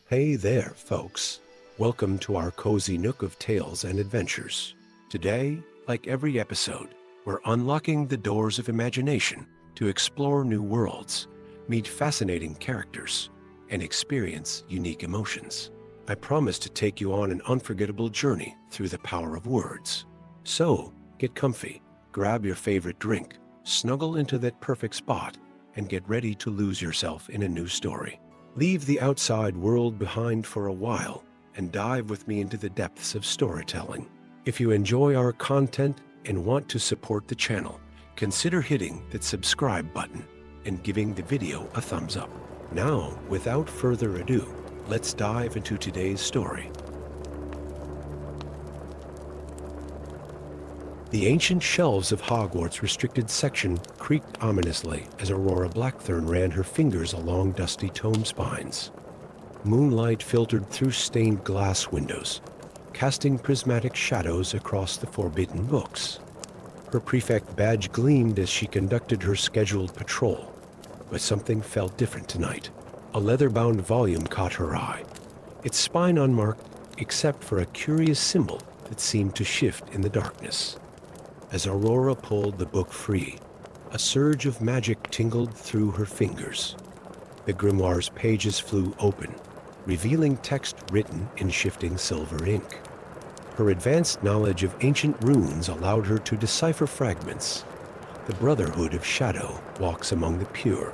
Hey there, folks. Welcome to our cozy nook of tales and adventures. Today, like every episode, we're unlocking the doors of imagination to explore new worlds, meet fascinating characters, and experience unique emotions. I promise to take you on an unforgettable journey through the power of words. So, get comfy, grab your favorite drink, snuggle into that perfect spot, and get ready to lose yourself in a new story. Leave the outside world behind for a while and dive with me into the depths of storytelling. If you enjoy our content and want to support the channel, consider hitting that subscribe button and giving the video a thumbs up. Now, without further ado, let's dive into today's story. The ancient shelves of Hogwarts' restricted section creaked ominously as Aurora Blackthorn ran her fingers along dusty tome spines. Moonlight filtered through stained glass windows, casting prismatic shadows across the forbidden books. Her prefect badge gleamed as she conducted her scheduled patrol, but something felt different tonight. A leather-bound volume caught her eye, its spine unmarked except for a curious symbol that seemed to shift in the darkness. As Aurora pulled the book free, a surge of magic tingled through her fingers. The grimoire's pages flew open, revealing text written in shifting silver ink. Her advanced knowledge of ancient runes allowed her to decipher fragments. The Brotherhood of Shadow walks among the pure,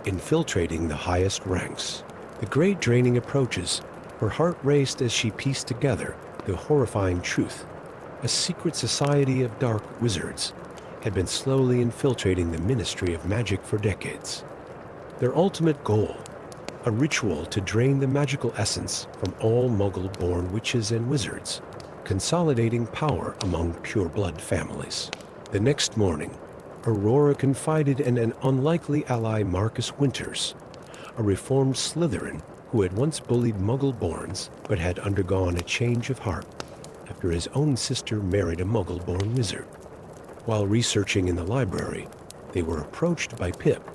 infiltrating the highest ranks. The great draining approaches. Her heart raced as she pieced together the horrifying truth. A secret society of dark wizards had been slowly infiltrating the Ministry of Magic for decades. Their ultimate goal, a ritual to drain the magical essence from all Muggle-born witches and wizards, consolidating power among pure-blood families. The next morning, Aurora confided in an unlikely ally, Marcus Winters, a reformed Slytherin who had once bullied Muggle-borns but had undergone a change of heart after his own sister married a Muggle-born wizard. While researching in the library, they were approached by Pip,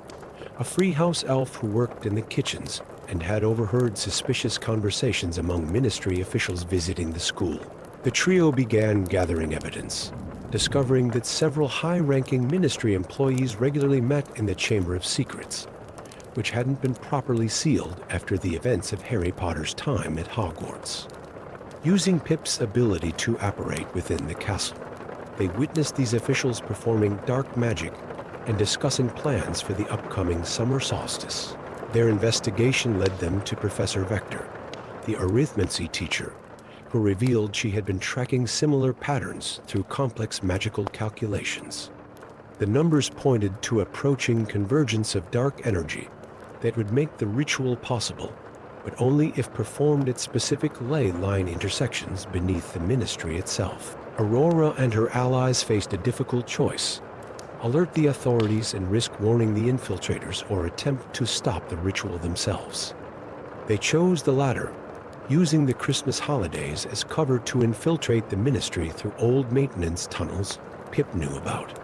a free house elf who worked in the kitchens and had overheard suspicious conversations among ministry officials visiting the school. The trio began gathering evidence, discovering that several high-ranking ministry employees regularly met in the Chamber of Secrets, which hadn't been properly sealed after the events of Harry Potter's time at Hogwarts. Using Pip's ability to apparate within the castle, they witnessed these officials performing dark magic and discussing plans for the upcoming summer solstice. Their investigation led them to Professor Vector, the arithmancy teacher, who revealed she had been tracking similar patterns through complex magical calculations. The numbers pointed to approaching convergence of dark energy that would make the ritual possible, but only if performed at specific ley line intersections beneath the ministry itself. Aurora and her allies faced a difficult choice: alert the authorities and risk warning the infiltrators, or attempt to stop the ritual themselves. They chose the latter, using the Christmas holidays as cover to infiltrate the ministry through old maintenance tunnels Pip knew about.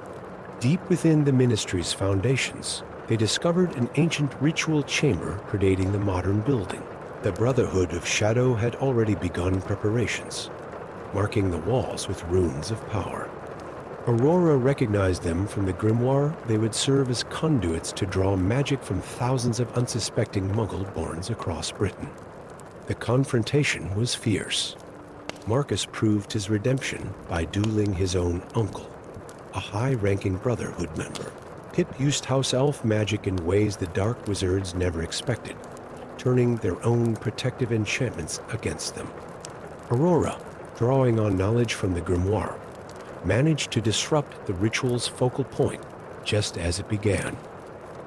Deep within the ministry's foundations, they discovered an ancient ritual chamber predating the modern building. The Brotherhood of Shadow had already begun preparations, marking the walls with runes of power. Aurora recognized them from the grimoire. They would serve as conduits to draw magic from thousands of unsuspecting Muggle-borns across Britain. The confrontation was fierce. Marcus proved his redemption by dueling his own uncle, a high-ranking Brotherhood member. Pip used house elf magic in ways the dark wizards never expected, turning their own protective enchantments against them. Aurora, drawing on knowledge from the grimoire, managed to disrupt the ritual's focal point just as it began.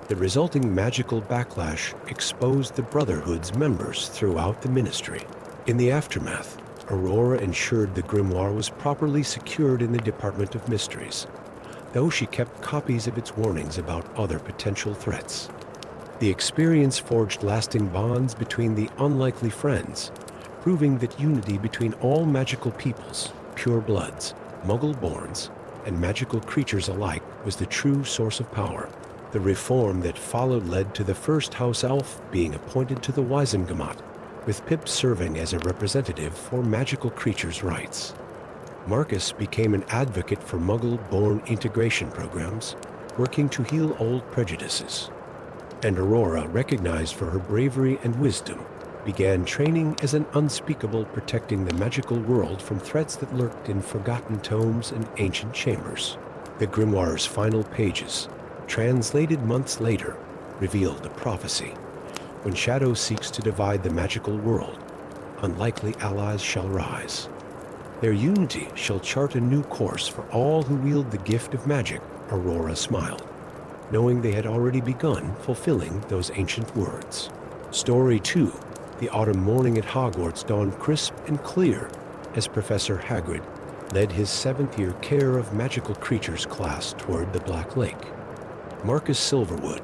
The resulting magical backlash exposed the Brotherhood's members throughout the ministry. In the aftermath, Aurora ensured the grimoire was properly secured in the Department of Mysteries, though she kept copies of its warnings about other potential threats. The experience forged lasting bonds between the unlikely friends, proving that unity between all magical peoples, pure bloods, Muggle-borns, and magical creatures alike was the true source of power. The reform that followed led to the first house elf being appointed to the Wizengamot, with Pip serving as a representative for magical creatures' rights. Marcus became an advocate for Muggle-born integration programs, working to heal old prejudices. And Aurora, recognized for her bravery and wisdom, began training as an unspeakable, protecting the magical world from threats that lurked in forgotten tomes and ancient chambers. The grimoire's final pages, translated months later, revealed a prophecy. When Shadow seeks to divide the magical world, unlikely allies shall rise. Their unity shall chart a new course for all who wield the gift of magic. Aurora smiled, knowing they had already begun fulfilling those ancient words. Story 2. The autumn morning at Hogwarts dawned crisp and clear as Professor Hagrid led his 7th-year Care of Magical Creatures class toward the Black Lake. Marcus Silverwood,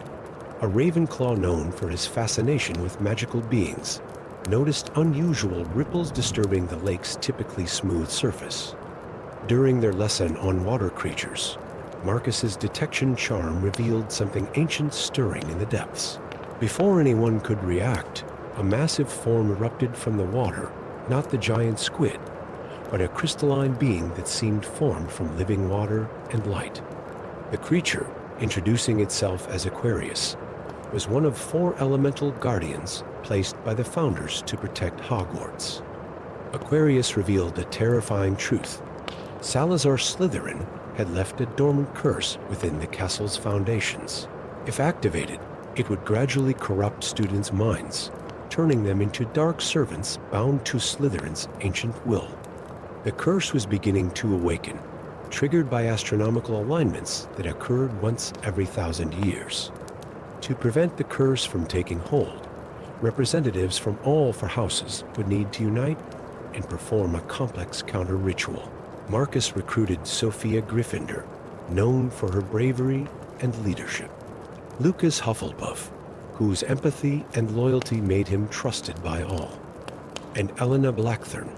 a Ravenclaw known for his fascination with magical beings, noticed unusual ripples disturbing the lake's typically smooth surface. During their lesson on water creatures, Marcus's detection charm revealed something ancient stirring in the depths. Before anyone could react, a massive form erupted from the water, not the giant squid, but a crystalline being that seemed formed from living water and light. The creature, introducing itself as Aquarius, was one of 4 elemental guardians placed by the founders to protect Hogwarts. Aquarius revealed a terrifying truth. Salazar Slytherin had left a dormant curse within the castle's foundations. If activated, it would gradually corrupt students' minds, turning them into dark servants bound to Slytherin's ancient will. The curse was beginning to awaken, triggered by astronomical alignments that occurred once every 1,000 years. To prevent the curse from taking hold, representatives from all 4 houses would need to unite and perform a complex counter-ritual. Marcus recruited Sophia Gryffindor, known for her bravery and leadership. Lucas Hufflepuff, whose empathy and loyalty made him trusted by all. And Elena Blackthorn,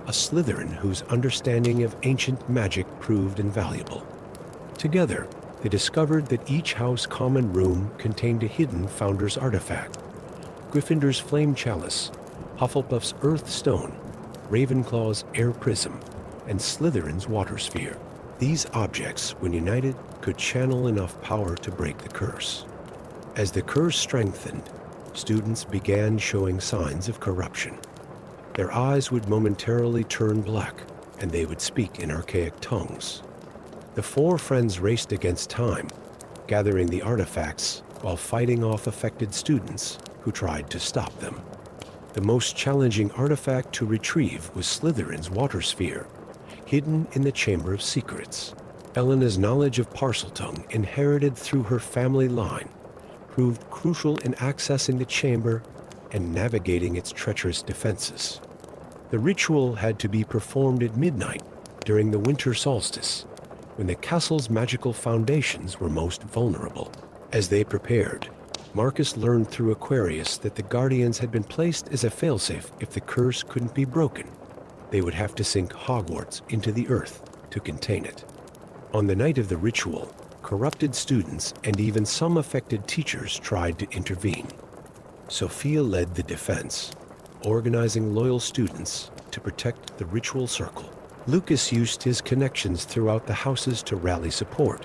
a Slytherin whose understanding of ancient magic proved invaluable. Together, they discovered that each house common room contained a hidden founder's artifact. Gryffindor's flame chalice, Hufflepuff's earth stone, Ravenclaw's air prism, and Slytherin's water sphere. These objects, when united, could channel enough power to break the curse. As the curse strengthened, students began showing signs of corruption. Their eyes would momentarily turn black, and they would speak in archaic tongues. The 4 friends raced against time, gathering the artifacts while fighting off affected students who tried to stop them. The most challenging artifact to retrieve was Slytherin's water sphere, hidden in the Chamber of Secrets. Elena's knowledge of Parseltongue, inherited through her family line, proved crucial in accessing the chamber and navigating its treacherous defenses. The ritual had to be performed at midnight during the winter solstice, when the castle's magical foundations were most vulnerable. As they prepared, Marcus learned through Aquarius that the Guardians had been placed as a failsafe if the curse couldn't be broken. They would have to sink Hogwarts into the earth to contain it. On the night of the ritual, corrupted students and even some affected teachers tried to intervene. Sophia led the defense, organizing loyal students to protect the ritual circle. Lucas used his connections throughout the houses to rally support,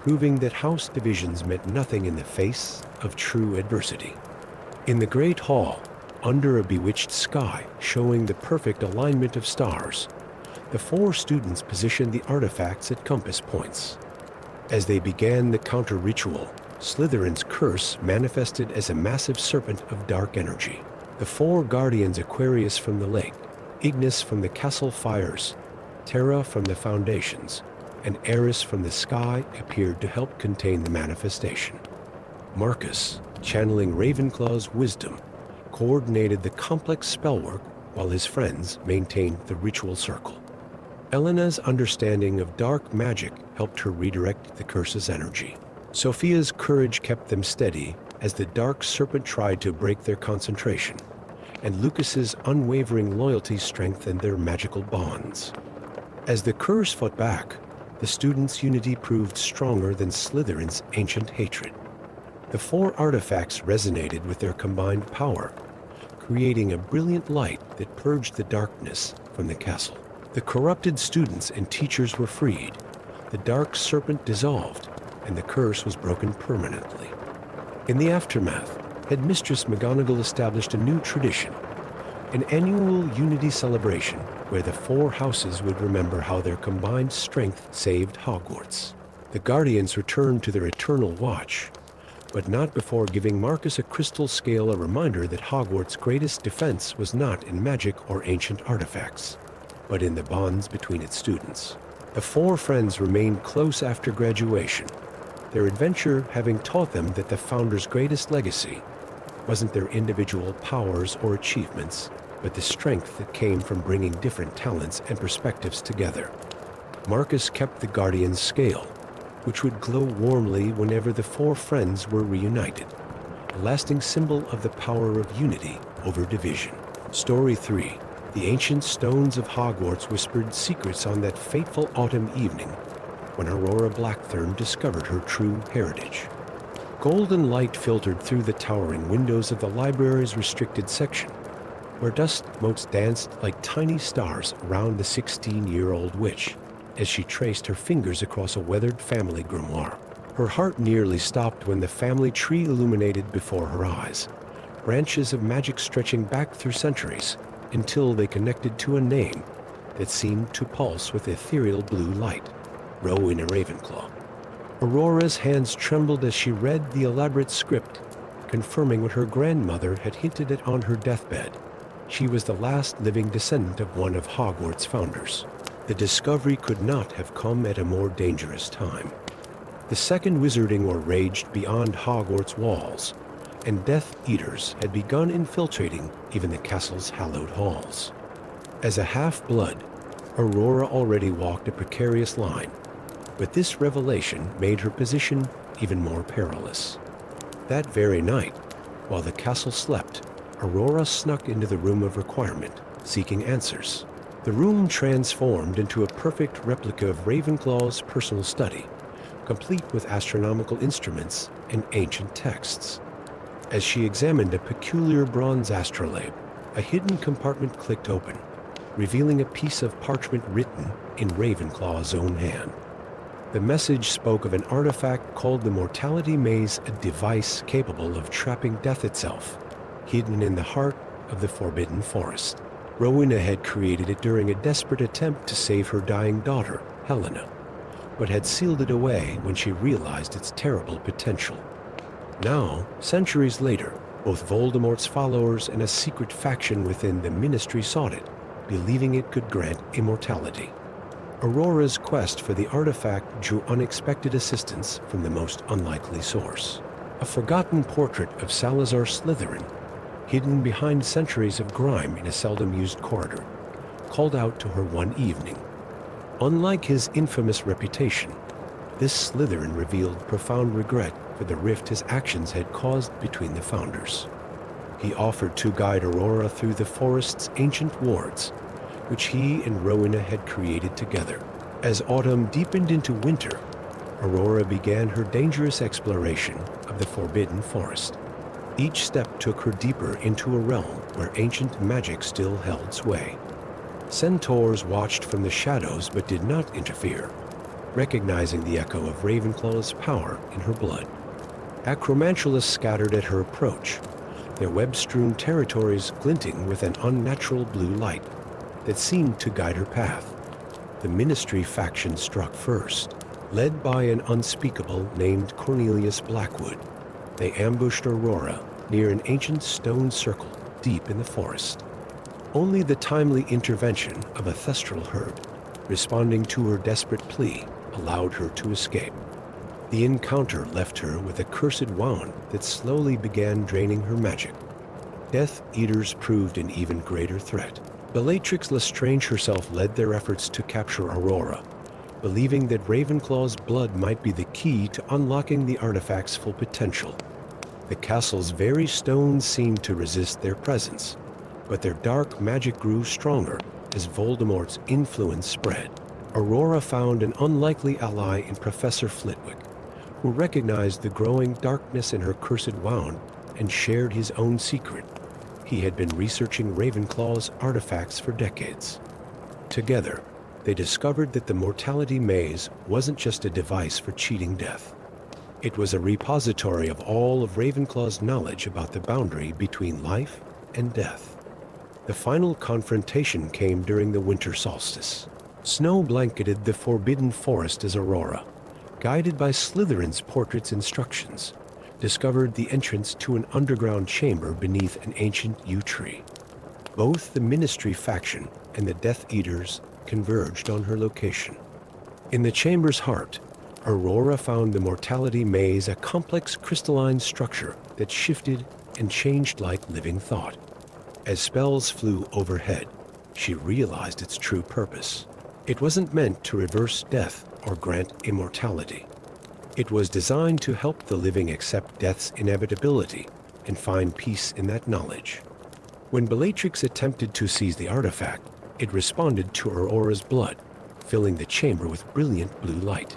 proving that house divisions meant nothing in the face of true adversity. In the Great Hall, under a bewitched sky showing the perfect alignment of stars, the 4 students positioned the artifacts at compass points. As they began the counter-ritual, Slytherin's curse manifested as a massive serpent of dark energy. The 4 guardians, Aquarius from the lake, Ignis from the castle fires, Terra from the foundations, and Eris from the sky, appeared to help contain the manifestation. Marcus, channeling Ravenclaw's wisdom, coordinated the complex spellwork while his friends maintained the ritual circle. Elena's understanding of dark magic helped her redirect the curse's energy. Sophia's courage kept them steady as the dark serpent tried to break their concentration, and Lucas's unwavering loyalty strengthened their magical bonds. As the curse fought back, the students' unity proved stronger than Slytherin's ancient hatred. The 4 artifacts resonated with their combined power, creating a brilliant light that purged the darkness from the castle. The corrupted students and teachers were freed, the dark serpent dissolved, and the curse was broken permanently. In the aftermath, Headmistress McGonagall established a new tradition, an annual Unity celebration where the four houses would remember how their combined strength saved Hogwarts. The Guardians returned to their eternal watch, but not before giving Marcus a crystal scale a reminder that Hogwarts' greatest defense was not in magic or ancient artifacts, but in the bonds between its students. The four friends remained close after graduation, their adventure having taught them that the Founders' greatest legacy wasn't their individual powers or achievements, but the strength that came from bringing different talents and perspectives together. Marcus kept the Guardian's scale, which would glow warmly whenever the four friends were reunited, a lasting symbol of the power of unity over division. Story 3. The ancient stones of Hogwarts whispered secrets on that fateful autumn evening when Aurora Blackthorn discovered her true heritage. Golden light filtered through the towering windows of the library's restricted section, where dust motes danced like tiny stars around the 16-year-old witch as she traced her fingers across a weathered family grimoire. Her heart nearly stopped when the family tree illuminated before her eyes, branches of magic stretching back through centuries until they connected to a name that seemed to pulse with ethereal blue light: Rowena Ravenclaw. Aurora's hands trembled as she read the elaborate script, confirming what her grandmother had hinted at on her deathbed. She was the last living descendant of one of Hogwarts' founders. The discovery could not have come at a more dangerous time. The Second Wizarding War raged beyond Hogwarts' walls, and Death Eaters had begun infiltrating even the castle's hallowed halls. As a half-blood, Aurora already walked a precarious line, but this revelation made her position even more perilous. That very night, while the castle slept, Aurora snuck into the Room of Requirement, seeking answers. The room transformed into a perfect replica of Ravenclaw's personal study, complete with astronomical instruments and ancient texts. As she examined a peculiar bronze astrolabe, a hidden compartment clicked open, revealing a piece of parchment written in Ravenclaw's own hand. The message spoke of an artifact called the Mortality Maze, a device capable of trapping death itself, hidden in the heart of the Forbidden Forest. Rowena had created it during a desperate attempt to save her dying daughter, Helena, but had sealed it away when she realized its terrible potential. Now, centuries later, both Voldemort's followers and a secret faction within the Ministry sought it, believing it could grant immortality. Aurora's quest for the artifact drew unexpected assistance from the most unlikely source. A forgotten portrait of Salazar Slytherin, hidden behind centuries of grime in a seldom-used corridor, called out to her one evening. Unlike his infamous reputation, this Slytherin revealed profound regret for the rift his actions had caused between the founders. He offered to guide Aurora through the forest's ancient wards, which he and Rowena had created together. As autumn deepened into winter, Aurora began her dangerous exploration of the Forbidden Forest. Each step took her deeper into a realm where ancient magic still held sway. Centaurs watched from the shadows but did not interfere, recognizing the echo of Ravenclaw's power in her blood. Acromantulas scattered at her approach, their web-strewn territories glinting with an unnatural blue light that seemed to guide her path. The Ministry faction struck first. Led by an unspeakable named Cornelius Blackwood, they ambushed Aurora near an ancient stone circle deep in the forest. Only the timely intervention of a thestral herd, responding to her desperate plea, allowed her to escape. The encounter left her with a cursed wand that slowly began draining her magic. Death Eaters proved an even greater threat. Bellatrix Lestrange herself led their efforts to capture Aurora, believing that Ravenclaw's blood might be the key to unlocking the artifact's full potential. The castle's very stones seemed to resist their presence, but their dark magic grew stronger as Voldemort's influence spread. Aurora found an unlikely ally in Professor Flitwick, who recognized the growing darkness in her cursed wand and shared his own secret. He had been researching Ravenclaw's artifacts for decades. Together, they discovered that the Mortality Maze wasn't just a device for cheating death. It was a repository of all of Ravenclaw's knowledge about the boundary between life and death. The final confrontation came during the winter solstice. Snow blanketed the forbidden forest as Aurora, guided by Slytherin's portrait's instructions, discovered the entrance to an underground chamber beneath an ancient yew tree. Both the Ministry faction and the Death Eaters converged on her location. In the chamber's heart, Aurora found the Mortality Maze a complex crystalline structure that shifted and changed like living thought. As spells flew overhead, she realized its true purpose. It wasn't meant to reverse death or grant immortality. It was designed to help the living accept death's inevitability and find peace in that knowledge. When Bellatrix attempted to seize the artifact, it responded to Aurora's blood, filling the chamber with brilliant blue light.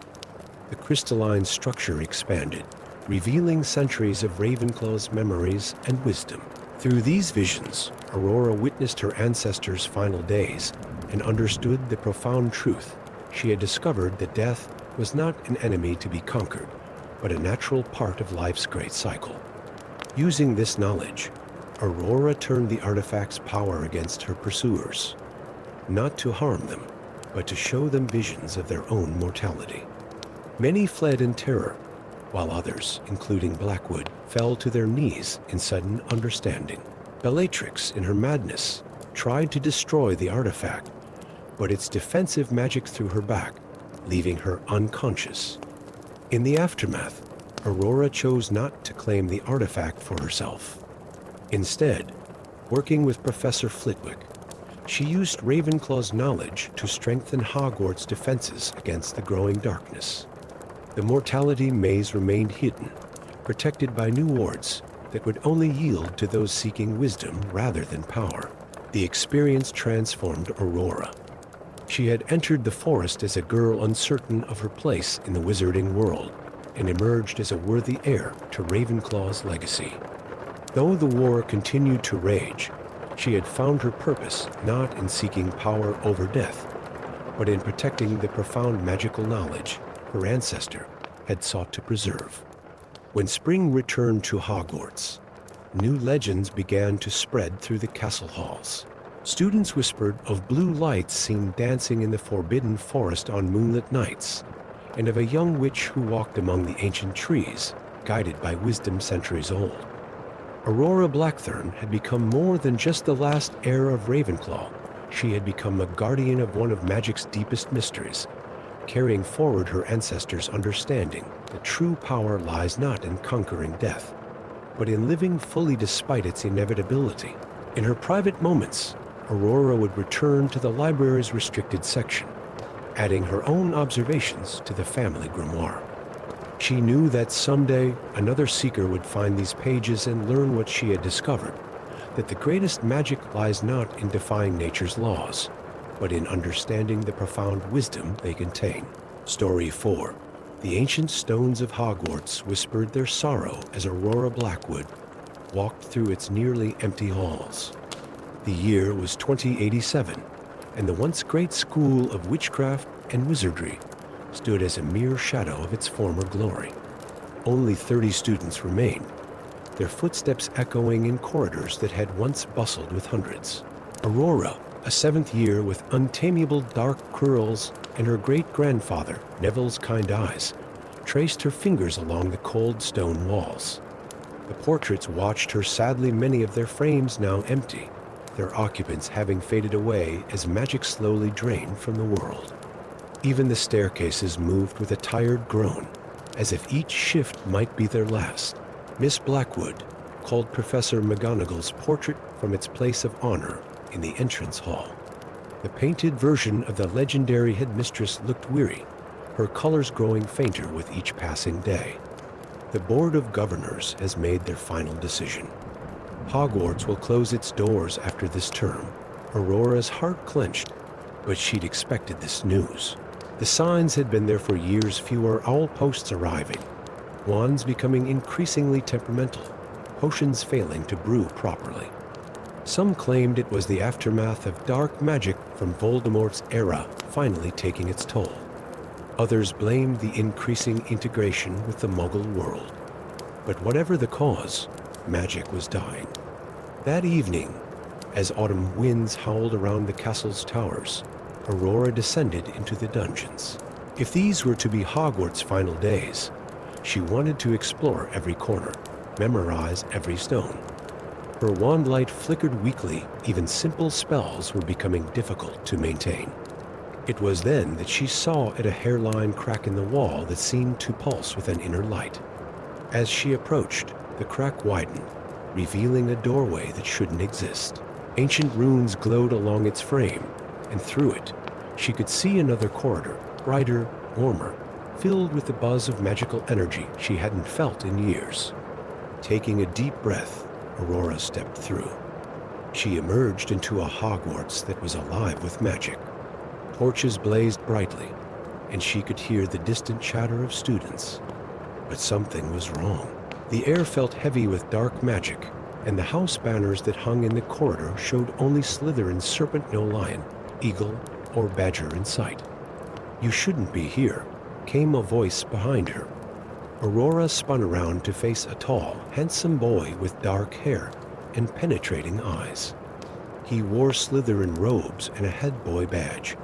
The crystalline structure expanded, revealing centuries of Ravenclaw's memories and wisdom. Through these visions, Aurora witnessed her ancestors' final days and understood the profound truth. She had discovered that death was not an enemy to be conquered, but a natural part of life's great cycle. Using this knowledge, Aurora turned the artifact's power against her pursuers, not to harm them, but to show them visions of their own mortality. Many fled in terror, while others, including Blackwood, fell to their knees in sudden understanding. Bellatrix, in her madness, tried to destroy the artifact, but its defensive magic threw her back, leaving her unconscious. In the aftermath, Aurora chose not to claim the artifact for herself. Instead, working with Professor Flitwick, she used Ravenclaw's knowledge to strengthen Hogwarts' defenses against the growing darkness. The Mortality Maze remained hidden, protected by new wards that would only yield to those seeking wisdom rather than power. The experience transformed Aurora. She had entered the forest as a girl uncertain of her place in the wizarding world and emerged as a worthy heir to Ravenclaw's legacy. Though the war continued to rage, she had found her purpose not in seeking power over death, but in protecting the profound magical knowledge her ancestor had sought to preserve. When spring returned to Hogwarts, new legends began to spread through the castle halls. Students whispered of blue lights seen dancing in the forbidden forest on moonlit nights, and of a young witch who walked among the ancient trees, guided by wisdom centuries old. Aurora Blackthorn had become more than just the last heir of Ravenclaw. She had become a guardian of one of magic's deepest mysteries, carrying forward her ancestors' understanding that true power lies not in conquering death, but in living fully despite its inevitability. In her private moments, Aurora would return to the library's restricted section, adding her own observations to the family grimoire. She knew that someday another seeker would find these pages and learn what she had discovered, that the greatest magic lies not in defying nature's laws, but in understanding the profound wisdom they contain. Story 4. The ancient stones of Hogwarts whispered their sorrow as Aurora Blackwood walked through its nearly empty halls. The year was 2087, and the once great school of witchcraft and wizardry stood as a mere shadow of its former glory. Only 30 students remained, their footsteps echoing in corridors that had once bustled with hundreds. Aurora, a seventh year with untamable dark curls, and her great-grandfather, Neville's kind eyes, traced her fingers along the cold stone walls. The portraits watched her sadly, many of their frames now empty, their occupants having faded away as magic slowly drained from the world. Even the staircases moved with a tired groan, as if each shift might be their last. Miss Blackwood called Professor McGonagall's portrait from its place of honor in the entrance hall. The painted version of the legendary headmistress looked weary, her colors growing fainter with each passing day. The Board of Governors has made their final decision. Hogwarts will close its doors after this term. Aurora's heart clenched, but she'd expected this news. The signs had been there for years, fewer owl posts arriving, wands becoming increasingly temperamental, potions failing to brew properly. Some claimed it was the aftermath of dark magic from Voldemort's era finally taking its toll. Others blamed the increasing integration with the Muggle world. But whatever the cause, magic was dying. That evening, as autumn winds howled around the castle's towers, Aurora descended into the dungeons. If these were to be Hogwarts' final days, she wanted to explore every corner, memorize every stone. Her wand light flickered weakly, even simple spells were becoming difficult to maintain. It was then that she saw at a hairline crack in the wall that seemed to pulse with an inner light. As she approached, the crack widened, revealing a doorway that shouldn't exist. Ancient runes glowed along its frame, and through it, she could see another corridor, brighter, warmer, filled with the buzz of magical energy she hadn't felt in years. Taking a deep breath, Aurora stepped through. She emerged into a Hogwarts that was alive with magic. Torches blazed brightly, and she could hear the distant chatter of students. But something was wrong. The air felt heavy with dark magic, and the house banners that hung in the corridor showed only Slytherin's serpent no lion, eagle, or badger in sight. "You shouldn't be here," came a voice behind her. Aurora spun around to face a tall, handsome boy with dark hair and penetrating eyes. He wore Slytherin robes and a head boy badge,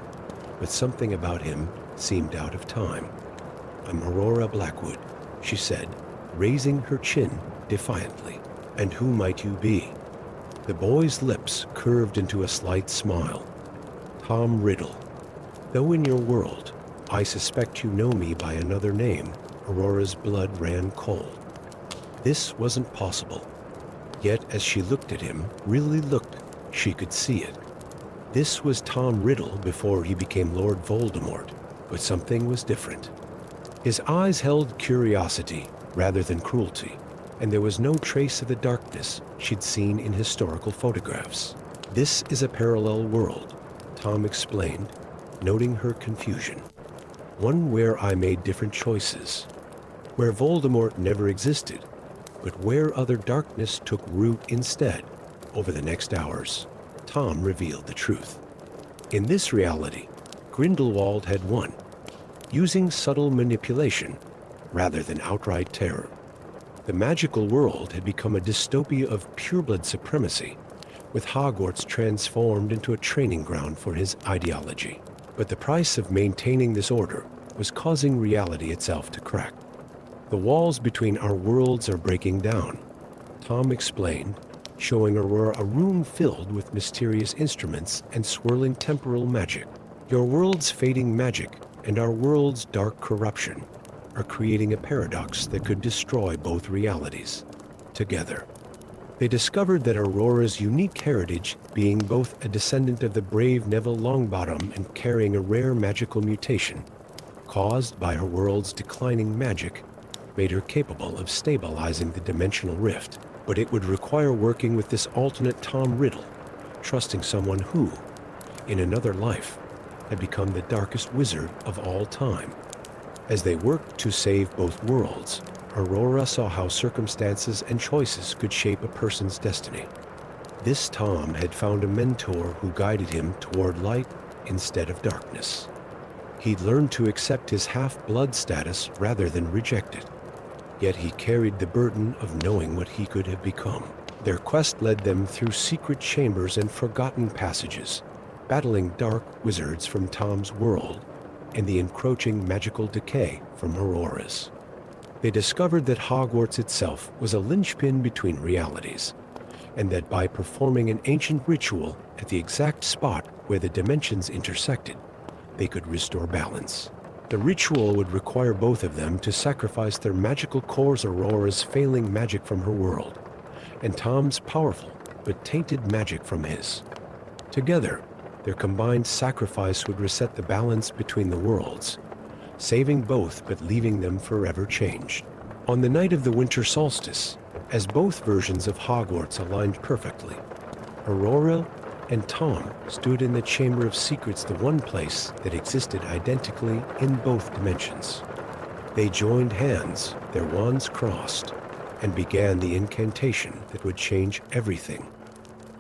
but something about him seemed out of time. "I'm Aurora Blackwood," she said, raising her chin defiantly. "And who might you be?" The boy's lips curved into a slight smile. "Tom Riddle. Though in your world, I suspect you know me by another name." Aurora's blood ran cold. This wasn't possible. Yet as she looked at him, really looked, she could see it. This was Tom Riddle before he became Lord Voldemort, but something was different. His eyes held curiosity rather than cruelty, and there was no trace of the darkness she'd seen in historical photographs. "This is a parallel world," Tom explained, noting her confusion. "One where I made different choices, where Voldemort never existed, but where other darkness took root instead." Over the next hours, Tom revealed the truth. In this reality, Grindelwald had won, using subtle manipulation rather than outright terror. The magical world had become a dystopia of pureblood supremacy, with Hogwarts transformed into a training ground for his ideology. But the price of maintaining this order was causing reality itself to crack. "The walls between our worlds are breaking down," Tom explained, showing Aurora a room filled with mysterious instruments and swirling temporal magic. "Your world's fading magic and our world's dark corruption are creating a paradox that could destroy both realities together." They discovered that Aurora's unique heritage, being both a descendant of the brave Neville Longbottom and carrying a rare magical mutation caused by her world's declining magic, made her capable of stabilizing the dimensional rift. But it would require working with this alternate Tom Riddle, trusting someone who, in another life, had become the darkest wizard of all time. As they worked to save both worlds, Aurora saw how circumstances and choices could shape a person's destiny. This Tom had found a mentor who guided him toward light instead of darkness. He'd learned to accept his half-blood status rather than reject it. Yet he carried the burden of knowing what he could have become. Their quest led them through secret chambers and forgotten passages, battling dark wizards from Tom's world and the encroaching magical decay from Aurora's. They discovered that Hogwarts itself was a linchpin between realities, and that by performing an ancient ritual at the exact spot where the dimensions intersected, they could restore balance. The ritual would require both of them to sacrifice their magical cores, Aurora's failing magic from her world, and Tom's powerful but tainted magic from his. Together, their combined sacrifice would reset the balance between the worlds, saving both but leaving them forever changed. On the night of the winter solstice, as both versions of Hogwarts aligned perfectly, Aurora and Tom stood in the Chamber of Secrets, the one place that existed identically in both dimensions. They joined hands, their wands crossed, and began the incantation that would change everything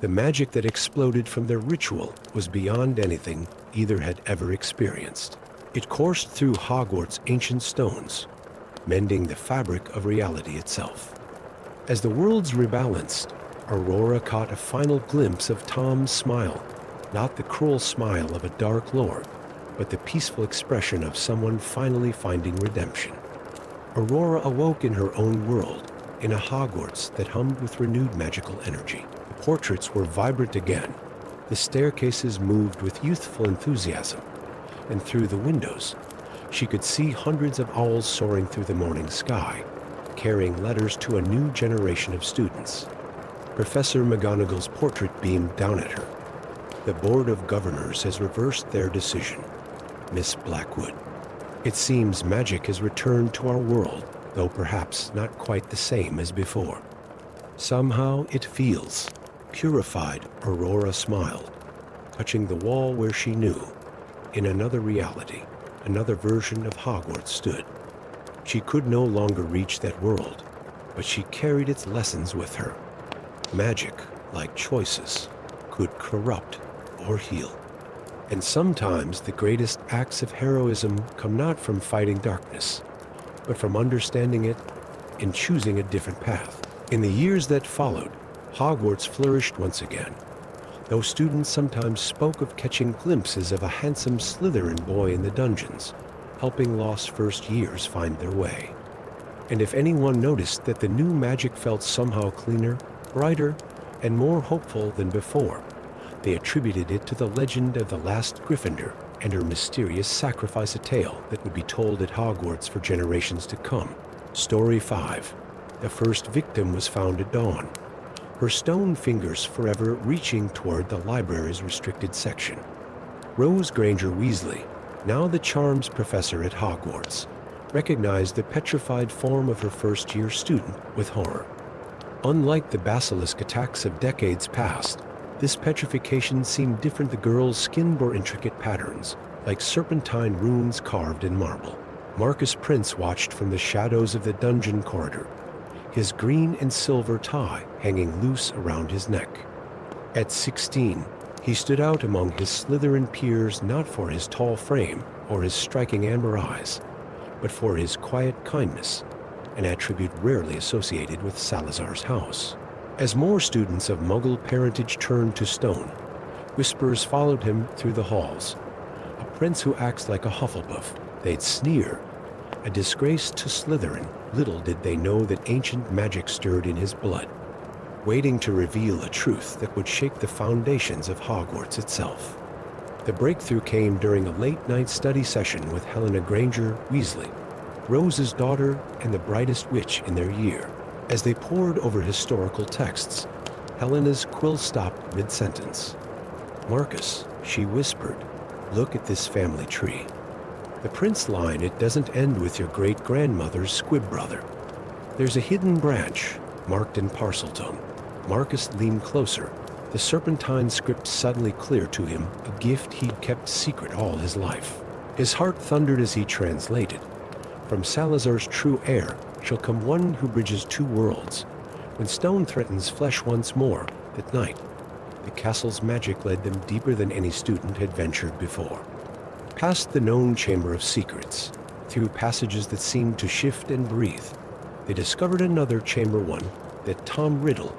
The magic that exploded from their ritual was beyond anything either had ever experienced. It coursed through Hogwarts' ancient stones, mending the fabric of reality itself. As the worlds rebalanced, Aurora caught a final glimpse of Tom's smile, not the cruel smile of a dark lord, but the peaceful expression of someone finally finding redemption. Aurora awoke in her own world, in a Hogwarts that hummed with renewed magical energy. The portraits were vibrant again. The staircases moved with youthful enthusiasm, and through the windows, she could see hundreds of owls soaring through the morning sky, carrying letters to a new generation of students. Professor McGonagall's portrait beamed down at her. The Board of Governors has reversed their decision, Miss Blackwood. It seems magic has returned to our world, though perhaps not quite the same as before. Somehow it feels. Purified, Aurora smiled, touching the wall where she knew, in another reality, another version of Hogwarts stood. She could no longer reach that world, but she carried its lessons with her. Magic, like choices, could corrupt or heal. And sometimes the greatest acts of heroism come not from fighting darkness, but from understanding it and choosing a different path. In the years that followed, Hogwarts flourished once again, though students sometimes spoke of catching glimpses of a handsome Slytherin boy in the dungeons, helping lost first years find their way. And if anyone noticed that the new magic felt somehow cleaner, brighter, and more hopeful than before, they attributed it to the legend of the last Gryffindor and her mysterious sacrifice, a tale that would be told at Hogwarts for generations to come. Story 5. The first victim was found at dawn, her stone fingers forever reaching toward the library's restricted section. Rose Granger Weasley, now the charms professor at Hogwarts, recognized the petrified form of her first-year student with horror. Unlike the basilisk attacks of decades past, this petrification seemed different. The girl's skin bore intricate patterns, like serpentine runes carved in marble. Marcus Prince watched from the shadows of the dungeon corridor, his green and silver tie hanging loose around his neck. At 16, he stood out among his Slytherin peers not for his tall frame or his striking amber eyes, but for his quiet kindness, an attribute rarely associated with Salazar's house. As more students of Muggle parentage turned to stone, whispers followed him through the halls. A prince who acts like a Hufflepuff, they'd sneer. A disgrace to Slytherin. Little did they know that ancient magic stirred in his blood, waiting to reveal a truth that would shake the foundations of Hogwarts itself. The breakthrough came during a late-night study session with Helena Granger Weasley, Rose's daughter and the brightest witch in their year. As they pored over historical texts, Helena's quill stopped mid-sentence. "Marcus," she whispered, "look at this family tree. The prince line, it doesn't end with your great-grandmother's squib brother. There's a hidden branch, marked in Parseltongue." Marcus leaned closer, the serpentine script suddenly clear to him, a gift he'd kept secret all his life. His heart thundered as he translated. "From Salazar's true heir shall come one who bridges two worlds. When stone threatens flesh once more, that night, the castle's magic led them deeper than any student had ventured before. Past the known Chamber of Secrets, through passages that seemed to shift and breathe, they discovered another Chamber One that Tom Riddle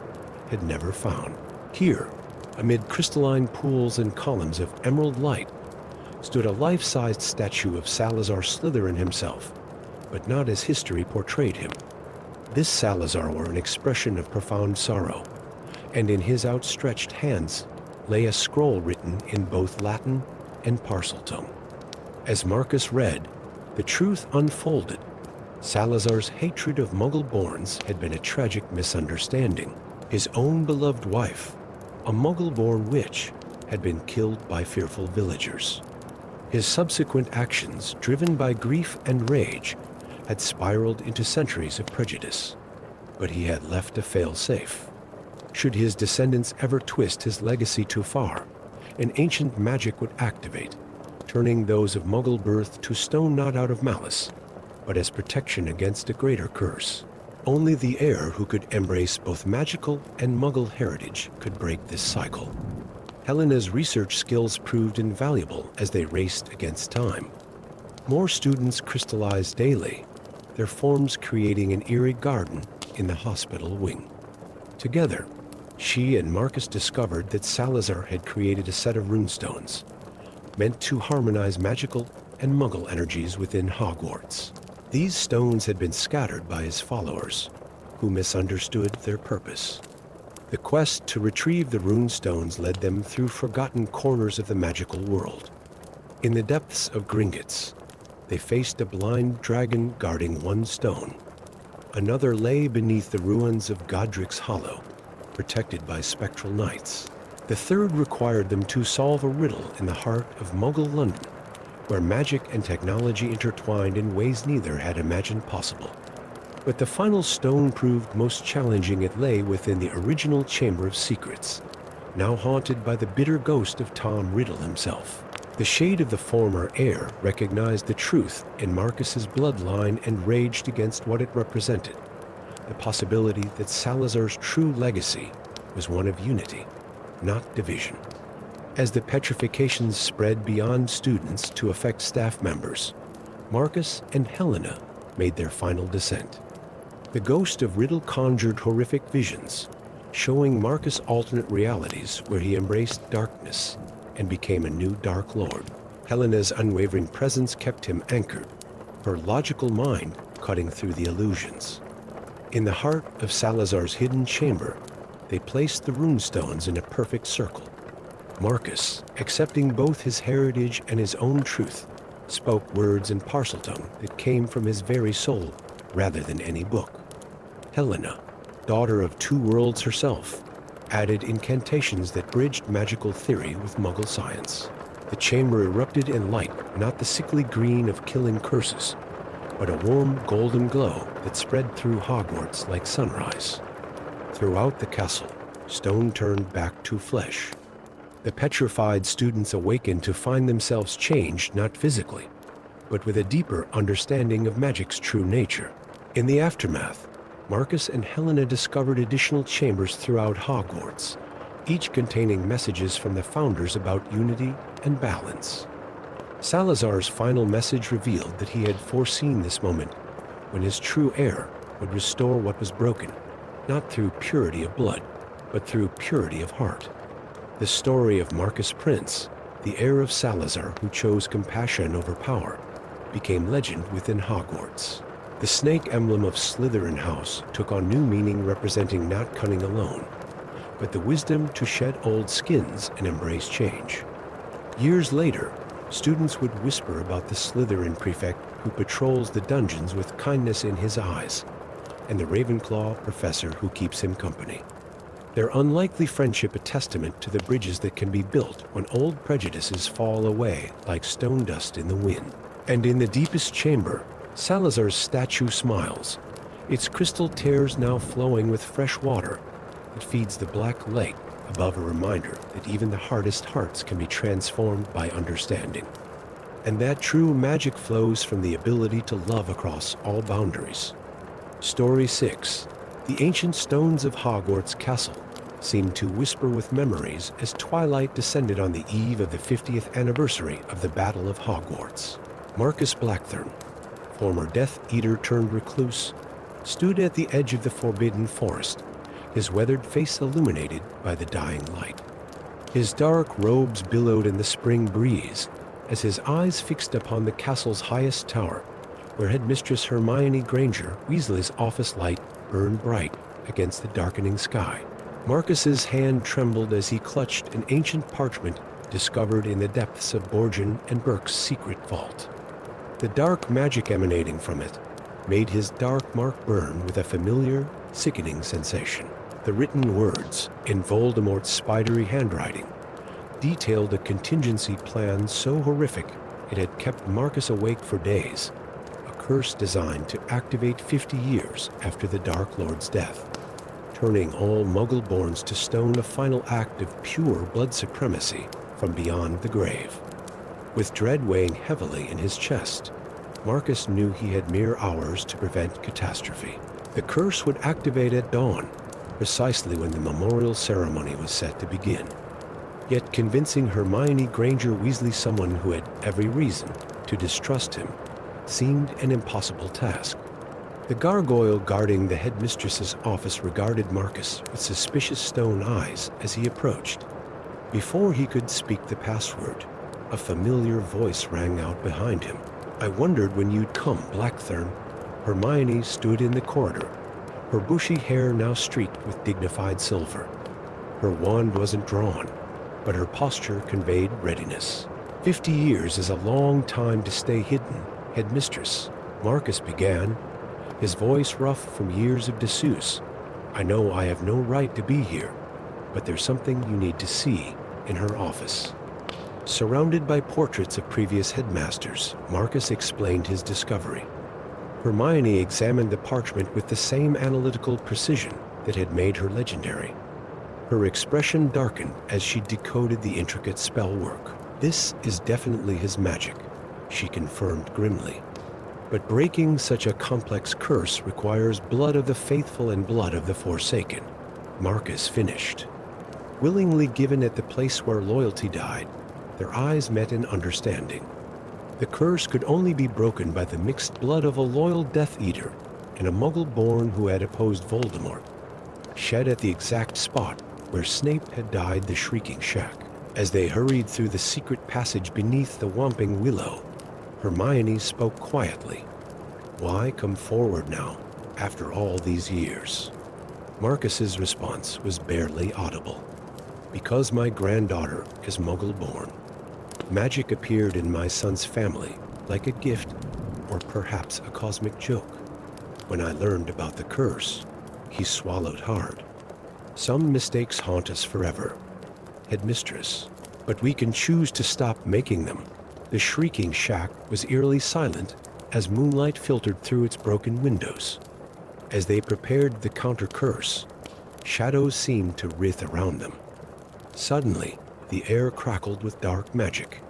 had never found. Here, amid crystalline pools and columns of emerald light, stood a life-sized statue of Salazar Slytherin himself, but not as history portrayed him. This Salazar wore an expression of profound sorrow, and in his outstretched hands lay a scroll written in both Latin and Parseltongue. As Marcus read, the truth unfolded. Salazar's hatred of Muggle-borns had been a tragic misunderstanding. His own beloved wife, a Muggle-born witch, had been killed by fearful villagers. His subsequent actions, driven by grief and rage, had spiraled into centuries of prejudice. But he had left a fail-safe. Should his descendants ever twist his legacy too far, an ancient magic would activate, turning those of Muggle birth to stone not out of malice, but as protection against a greater curse. Only the heir who could embrace both magical and Muggle heritage could break this cycle. Helena's research skills proved invaluable as they raced against time. More students crystallized daily, their forms creating an eerie garden in the hospital wing. Together, she and Marcus discovered that Salazar had created a set of runestones, meant to harmonize magical and Muggle energies within Hogwarts. These stones had been scattered by his followers, who misunderstood their purpose. The quest to retrieve the runestones led them through forgotten corners of the magical world. In the depths of Gringotts, they faced a blind dragon guarding one stone. Another lay beneath the ruins of Godric's Hollow, protected by spectral knights. The third required them to solve a riddle in the heart of Muggle London, where magic and technology intertwined in ways neither had imagined possible. But the final stone proved most challenging. It lay within the original Chamber of Secrets, now haunted by the bitter ghost of Tom Riddle himself. The shade of the former heir recognized the truth in Marcus's bloodline and raged against what it represented, the possibility that Salazar's true legacy was one of unity, not division. As the petrifications spread beyond students to affect staff members, Marcus and Helena made their final descent. The ghost of Riddle conjured horrific visions, showing Marcus alternate realities where he embraced darkness and became a new Dark Lord. Helena's unwavering presence kept him anchored, her logical mind cutting through the illusions. In the heart of Salazar's hidden chamber, they placed the runestones in a perfect circle. Marcus, accepting both his heritage and his own truth, spoke words in Parseltongue that came from his very soul rather than any book. Helena, daughter of two worlds herself, added incantations that bridged magical theory with Muggle science. The chamber erupted in light, not the sickly green of killing curses, but a warm golden glow that spread through Hogwarts like sunrise. Throughout the castle, stone turned back to flesh. The petrified students awakened to find themselves changed not physically, but with a deeper understanding of magic's true nature. In the aftermath, Marcus and Helena discovered additional chambers throughout Hogwarts, each containing messages from the founders about unity and balance. Salazar's final message revealed that he had foreseen this moment when his true heir would restore what was broken, not through purity of blood, but through purity of heart. The story of Marcus Prince, the heir of Salazar who chose compassion over power, became legend within Hogwarts. The snake emblem of Slytherin House took on new meaning, representing not cunning alone, but the wisdom to shed old skins and embrace change. Years later, students would whisper about the Slytherin prefect who patrols the dungeons with kindness in his eyes, and the Ravenclaw professor who keeps him company. Their unlikely friendship a testament to the bridges that can be built when old prejudices fall away like stone dust in the wind. And in the deepest chamber, Salazar's statue smiles, its crystal tears now flowing with fresh water that feeds the black lake above, a reminder that even the hardest hearts can be transformed by understanding. And that true magic flows from the ability to love across all boundaries. Story 6. The ancient stones of Hogwarts Castle seemed to whisper with memories as twilight descended on the eve of the 50th anniversary of the Battle of Hogwarts. Marcus Blackthorn, former Death Eater turned recluse, stood at the edge of the Forbidden Forest, his weathered face illuminated by the dying light. His dark robes billowed in the spring breeze as his eyes fixed upon the castle's highest tower, where Headmistress Hermione Granger Weasley's office light burned bright against the darkening sky. Marcus's hand trembled as he clutched an ancient parchment discovered in the depths of Borgin and Burke's secret vault. The dark magic emanating from it made his dark mark burn with a familiar, sickening sensation. The written words, in Voldemort's spidery handwriting, detailed a contingency plan so horrific it had kept Marcus awake for days, a curse designed to activate 50 years after the Dark Lord's death, turning all Muggle-borns to stone, a final act of pure blood supremacy from beyond the grave. With dread weighing heavily in his chest, Marcus knew he had mere hours to prevent catastrophe. The curse would activate at dawn, precisely when the memorial ceremony was set to begin. Yet convincing Hermione Granger Weasley someone who had every reason to distrust him seemed an impossible task. The gargoyle guarding the headmistress's office regarded Marcus with suspicious stone eyes as he approached. Before he could speak the password, a familiar voice rang out behind him. "I wondered when you'd come, Blackthorn." Hermione stood in the corridor, her bushy hair now streaked with dignified silver. Her wand wasn't drawn, but her posture conveyed readiness. 50 years is a long time to stay hidden, headmistress, Marcus began, his voice rough from years of disuse. "I know I have no right to be here, but there's something you need to see in her office." Surrounded by portraits of previous headmasters, Marcus explained his discovery. Hermione examined the parchment with the same analytical precision that had made her legendary. Her expression darkened as she decoded the intricate spell work. "This is definitely his magic," she confirmed grimly. "But breaking such a complex curse requires blood of the faithful and blood of the forsaken," Marcus finished. Willingly given at the place where loyalty died, their eyes met in understanding. The curse could only be broken by the mixed blood of a loyal Death Eater and a Muggle born who had opposed Voldemort, shed at the exact spot where Snape had died the Shrieking Shack. As they hurried through the secret passage beneath the Whomping Willow, Hermione spoke quietly. "Why come forward now, after all these years?" Marcus's response was barely audible. "Because my granddaughter is Muggle-born. Magic appeared in my son's family like a gift, or perhaps a cosmic joke. When I learned about the curse," he swallowed hard. "Some mistakes haunt us forever, headmistress, but we can choose to stop making them." The Shrieking Shack was eerily silent as moonlight filtered through its broken windows. As they prepared the counter-curse, shadows seemed to writhe around them. Suddenly, the air crackled with dark magic.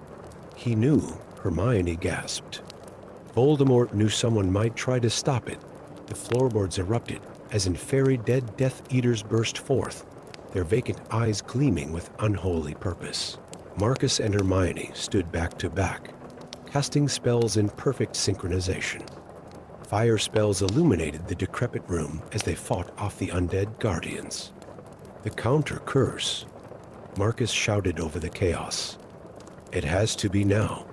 "He knew," Hermione gasped. "Voldemort knew someone might try to stop it." The floorboards erupted as in fairy dead Death Eaters burst forth, their vacant eyes gleaming with unholy purpose. Marcus and Hermione stood back to back, casting spells in perfect synchronization. Fire spells illuminated the decrepit room as they fought off the undead guardians. "The counter-curse," Marcus shouted over the chaos. "It has to be now."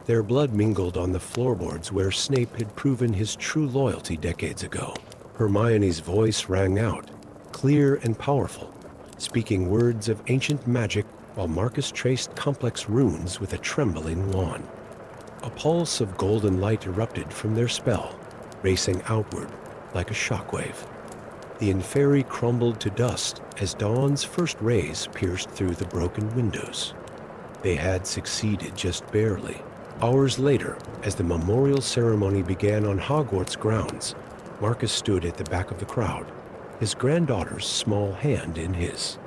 Their blood mingled on the floorboards where Snape had proven his true loyalty decades ago. Hermione's voice rang out, clear and powerful, speaking words of ancient magic while Marcus traced complex runes with a trembling wand. A pulse of golden light erupted from their spell, racing outward like a shockwave. The Inferi crumbled to dust as dawn's first rays pierced through the broken windows. They had succeeded just barely. Hours later, as the memorial ceremony began on Hogwarts grounds, Marcus stood at the back of the crowd, his granddaughter's small hand in his.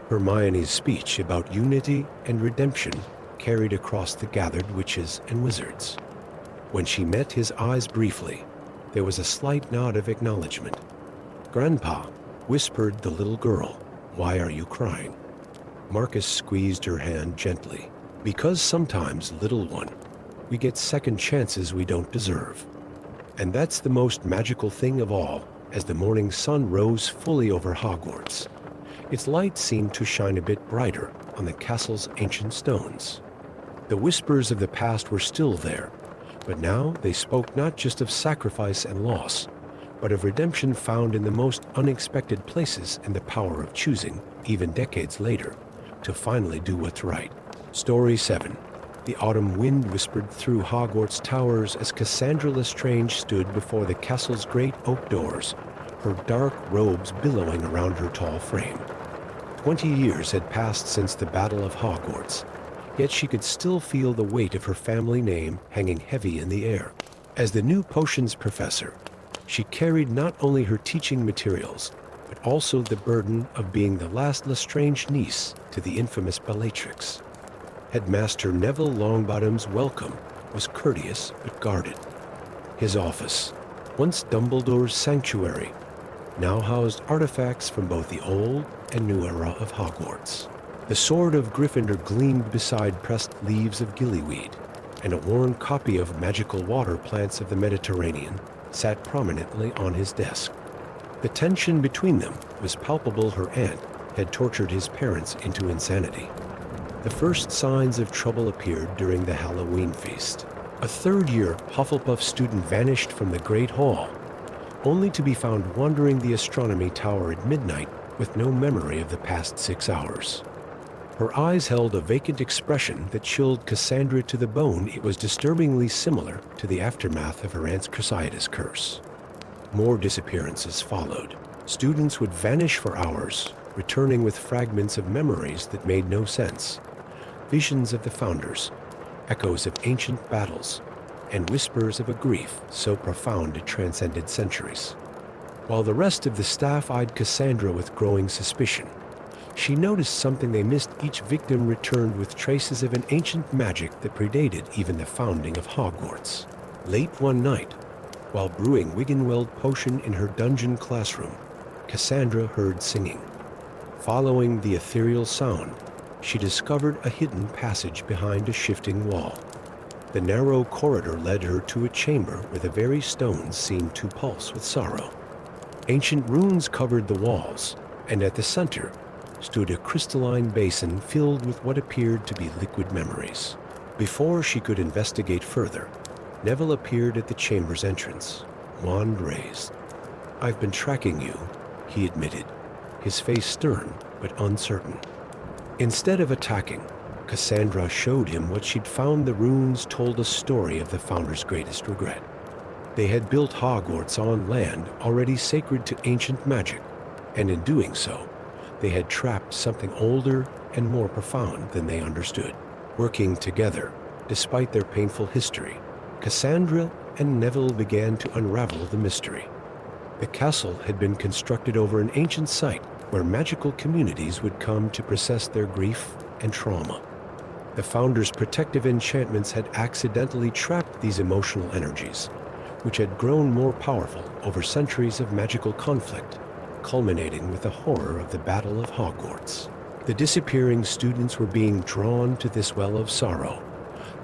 Hermione's speech about unity and redemption carried across the gathered witches and wizards. When she met his eyes briefly, there was a slight nod of acknowledgement. "Grandpa," whispered the little girl, "why are you crying?" Marcus squeezed her hand gently. "Because sometimes, little one, we get second chances we don't deserve. And that's the most magical thing of all." As the morning sun rose fully over Hogwarts, its light seemed to shine a bit brighter on the castle's ancient stones. The whispers of the past were still there, but now they spoke not just of sacrifice and loss, but of redemption found in the most unexpected places and the power of choosing, even decades later, to finally do what's right. Story 7. The autumn wind whispered through Hogwarts towers as Cassandra Lestrange stood before the castle's great oak doors, her dark robes billowing around her tall frame. 20 years had passed since the Battle of Hogwarts, yet she could still feel the weight of her family name hanging heavy in the air. As the new potions professor, she carried not only her teaching materials, but also the burden of being the last Lestrange niece to the infamous Bellatrix. Headmaster Neville Longbottom's welcome was courteous but guarded. His office, once Dumbledore's sanctuary, now housed artifacts from both the old and new era of Hogwarts. The sword of Gryffindor gleamed beside pressed leaves of gillyweed, and a worn copy of Magical Water Plants of the Mediterranean sat prominently on his desk. The tension between them was palpable. Her aunt had tortured his parents into insanity. The first signs of trouble appeared during the Halloween feast. A third-year Hufflepuff student vanished from the Great Hall, only to be found wandering the astronomy tower at midnight with no memory of the past 6 hours. Her eyes held a vacant expression that chilled Cassandra to the bone. It was disturbingly similar to the aftermath of her aunt's Crusader's curse. More disappearances followed. Students would vanish for hours, returning with fragments of memories that made no sense. Visions of the Founders, echoes of ancient battles, and whispers of a grief so profound it transcended centuries. While the rest of the staff eyed Cassandra with growing suspicion, she noticed something they missed. Each victim returned with traces of an ancient magic that predated even the founding of Hogwarts. Late one night, while brewing Wiggenweld potion in her dungeon classroom, Cassandra heard singing. Following the ethereal sound, she discovered a hidden passage behind a shifting wall. The narrow corridor led her to a chamber where the very stones seemed to pulse with sorrow. Ancient runes covered the walls, and at the center stood a crystalline basin filled with what appeared to be liquid memories. Before she could investigate further, Neville appeared at the chamber's entrance, wand raised. "I've been tracking you," he admitted, his face stern but uncertain. Instead of attacking, Cassandra showed him what she'd found. The runes told a story of the Founder's greatest regret. They had built Hogwarts on land already sacred to ancient magic, and in doing so, they had trapped something older and more profound than they understood. Working together, despite their painful history, Cassandra and Neville began to unravel the mystery. The castle had been constructed over an ancient site where magical communities would come to process their grief and trauma. The Founder's protective enchantments had accidentally trapped these emotional energies, which had grown more powerful over centuries of magical conflict, culminating with the horror of the Battle of Hogwarts. The disappearing students were being drawn to this well of sorrow,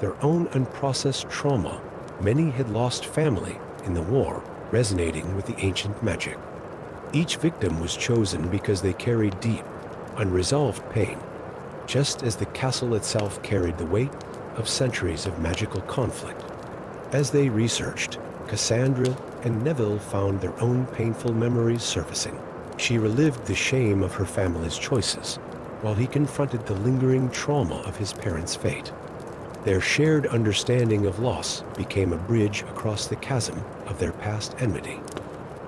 their own unprocessed trauma. Many had lost family in the war, resonating with the ancient magic. Each victim was chosen because they carried deep, unresolved pain, just as the castle itself carried the weight of centuries of magical conflict. As they researched, Cassandra and Neville found their own painful memories surfacing. She relived the shame of her family's choices, while he confronted the lingering trauma of his parents' fate. Their shared understanding of loss became a bridge across the chasm of their past enmity.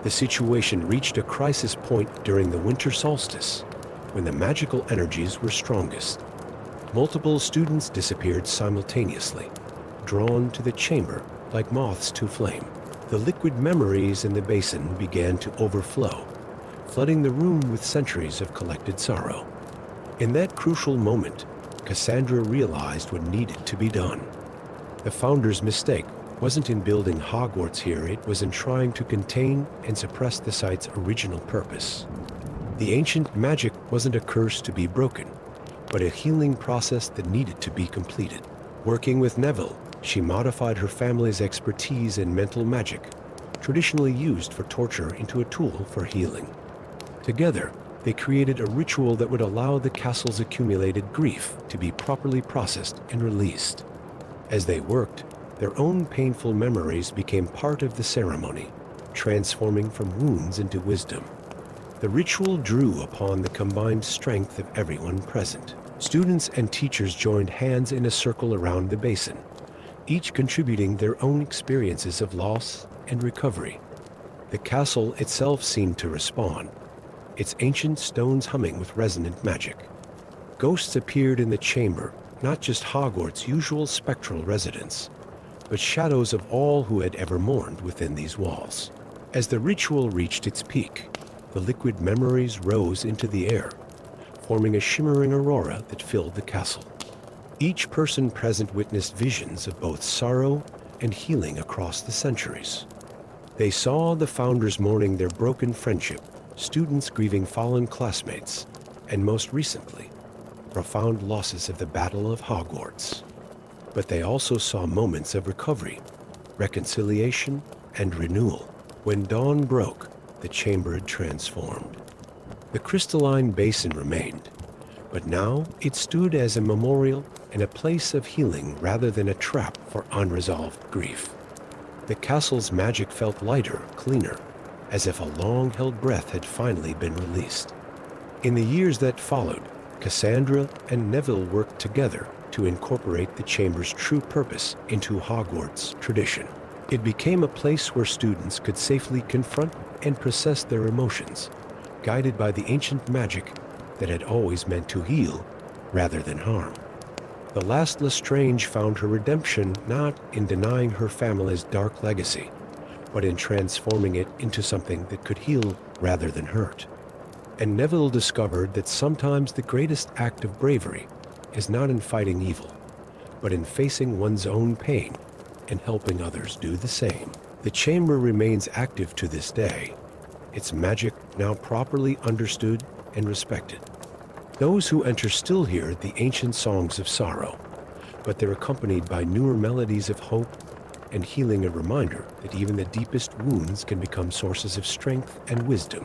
The situation reached a crisis point during the winter solstice, when the magical energies were strongest. Multiple students disappeared simultaneously, drawn to the chamber like moths to flame. The liquid memories in the basin began to overflow, flooding the room with centuries of collected sorrow. In that crucial moment, Cassandra realized what needed to be done. The Founder's mistake wasn't in building Hogwarts here, it was in trying to contain and suppress the site's original purpose. The ancient magic wasn't a curse to be broken, but a healing process that needed to be completed. Working with Neville, she modified her family's expertise in mental magic, traditionally used for torture, into a tool for healing. Together, they created a ritual that would allow the castle's accumulated grief to be properly processed and released. As they worked, their own painful memories became part of the ceremony, transforming from wounds into wisdom. The ritual drew upon the combined strength of everyone present. Students and teachers joined hands in a circle around the basin, each contributing their own experiences of loss and recovery. The castle itself seemed to respond, its ancient stones humming with resonant magic. Ghosts appeared in the chamber, not just Hogwarts' usual spectral residents, but shadows of all who had ever mourned within these walls. As the ritual reached its peak, the liquid memories rose into the air, forming a shimmering aurora that filled the castle. Each person present witnessed visions of both sorrow and healing across the centuries. They saw the founders mourning their broken friendship, students grieving fallen classmates, and most recently, profound losses of the Battle of Hogwarts. But they also saw moments of recovery, reconciliation, and renewal. When dawn broke, the chamber had transformed. The crystalline basin remained, but now it stood as a memorial and a place of healing rather than a trap for unresolved grief. The castle's magic felt lighter, cleaner, as if a long-held breath had finally been released. In the years that followed, Cassandra and Neville worked together to incorporate the chamber's true purpose into Hogwarts tradition. It became a place where students could safely confront and process their emotions, guided by the ancient magic that had always meant to heal rather than harm. The last Lestrange found her redemption not in denying her family's dark legacy, but in transforming it into something that could heal rather than hurt. And Neville discovered that sometimes the greatest act of bravery is not in fighting evil, but in facing one's own pain and helping others do the same. The chamber remains active to this day, its magic now properly understood and respected. Those who enter still hear the ancient songs of sorrow, but they're accompanied by newer melodies of hope and healing, a reminder that even the deepest wounds can become sources of strength and wisdom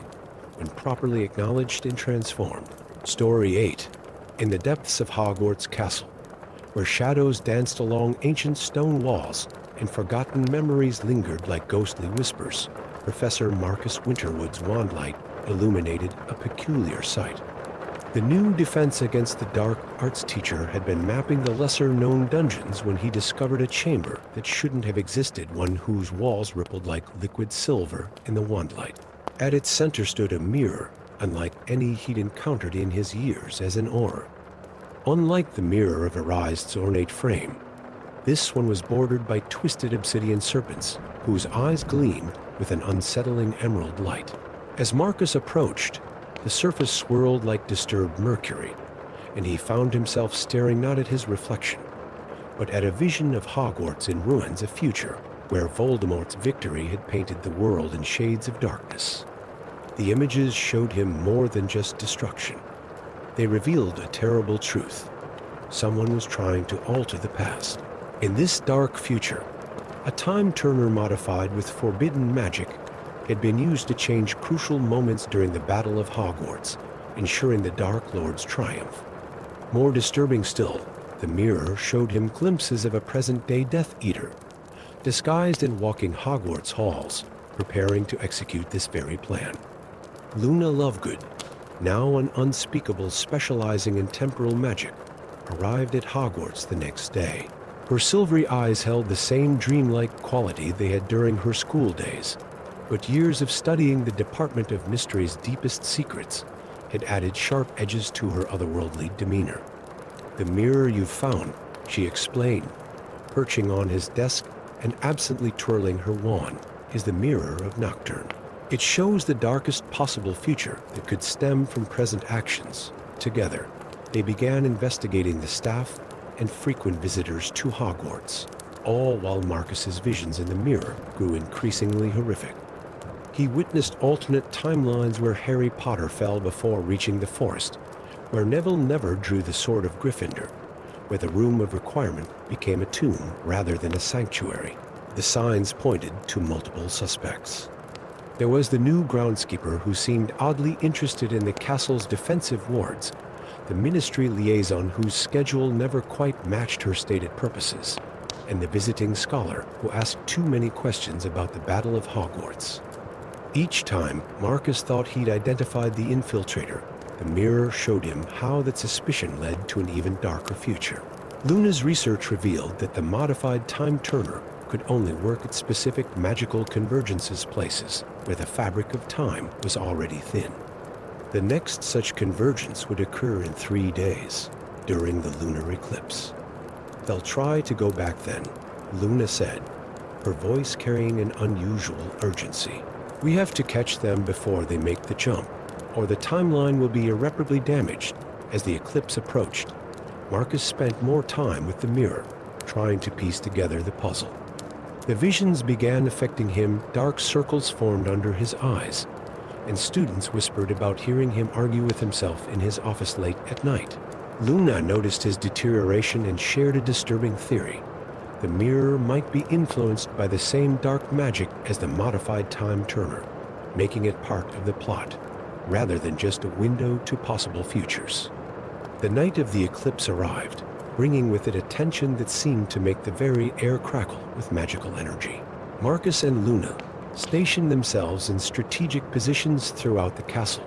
when properly acknowledged and transformed. Story 8. In the depths of Hogwarts Castle, where shadows danced along ancient stone walls and forgotten memories lingered like ghostly whispers, Professor Marcus Winterwood's wand light illuminated a peculiar sight. The new defense against the dark arts teacher had been mapping the lesser-known dungeons when he discovered a chamber that shouldn't have existed, one whose walls rippled like liquid silver in the wand light. At its center stood a mirror, unlike any he'd encountered in his years as an Auror. Unlike the mirror of Arisd's ornate frame, this one was bordered by twisted obsidian serpents, whose eyes gleamed with an unsettling emerald light. As Marcus approached, the surface swirled like disturbed mercury, and he found himself staring not at his reflection, but at a vision of Hogwarts in ruins, a future where Voldemort's victory had painted the world in shades of darkness. The images showed him more than just destruction. They revealed a terrible truth. Someone was trying to alter the past. In this dark future, a time turner modified with forbidden magic had been used to change crucial moments during the Battle of Hogwarts, ensuring the Dark Lord's triumph. More disturbing still, the mirror showed him glimpses of a present-day Death Eater, disguised and walking Hogwarts halls, preparing to execute this very plan. Luna Lovegood, now an unspeakable specializing in temporal magic, arrived at Hogwarts the next day. Her silvery eyes held the same dreamlike quality they had during her school days, but years of studying the Department of Mystery's deepest secrets had added sharp edges to her otherworldly demeanor. "The mirror you've found," she explained, perching on his desk and absently twirling her wand, "is the mirror of Nocturne. It shows the darkest possible future that could stem from present actions." Together, they began investigating the staff and frequent visitors to Hogwarts, all while Marcus's visions in the mirror grew increasingly horrific. He witnessed alternate timelines where Harry Potter fell before reaching the forest, where Neville never drew the sword of Gryffindor, where the Room of Requirement became a tomb rather than a sanctuary. The signs pointed to multiple suspects. There was the new groundskeeper who seemed oddly interested in the castle's defensive wards, the ministry liaison whose schedule never quite matched her stated purposes, and the visiting scholar who asked too many questions about the Battle of Hogwarts. Each time Marcus thought he'd identified the infiltrator, the mirror showed him how that suspicion led to an even darker future. Luna's research revealed that the modified time turner could only work at specific magical convergences, places where the fabric of time was already thin. The next such convergence would occur in 3 days, during the lunar eclipse. "They'll try to go back then," Luna said, her voice carrying an unusual urgency. "We have to catch them before they make the jump, or the timeline will be irreparably damaged." As the eclipse approached, Marcus spent more time with the mirror, trying to piece together the puzzle. The visions began affecting him, dark circles formed under his eyes, and students whispered about hearing him argue with himself in his office late at night. Luna noticed his deterioration and shared a disturbing theory. The mirror might be influenced by the same dark magic as the modified time turner, making it part of the plot, rather than just a window to possible futures. The night of the eclipse arrived, bringing with it a tension that seemed to make the very air crackle with magical energy. Marcus and Luna stationed themselves in strategic positions throughout the castle,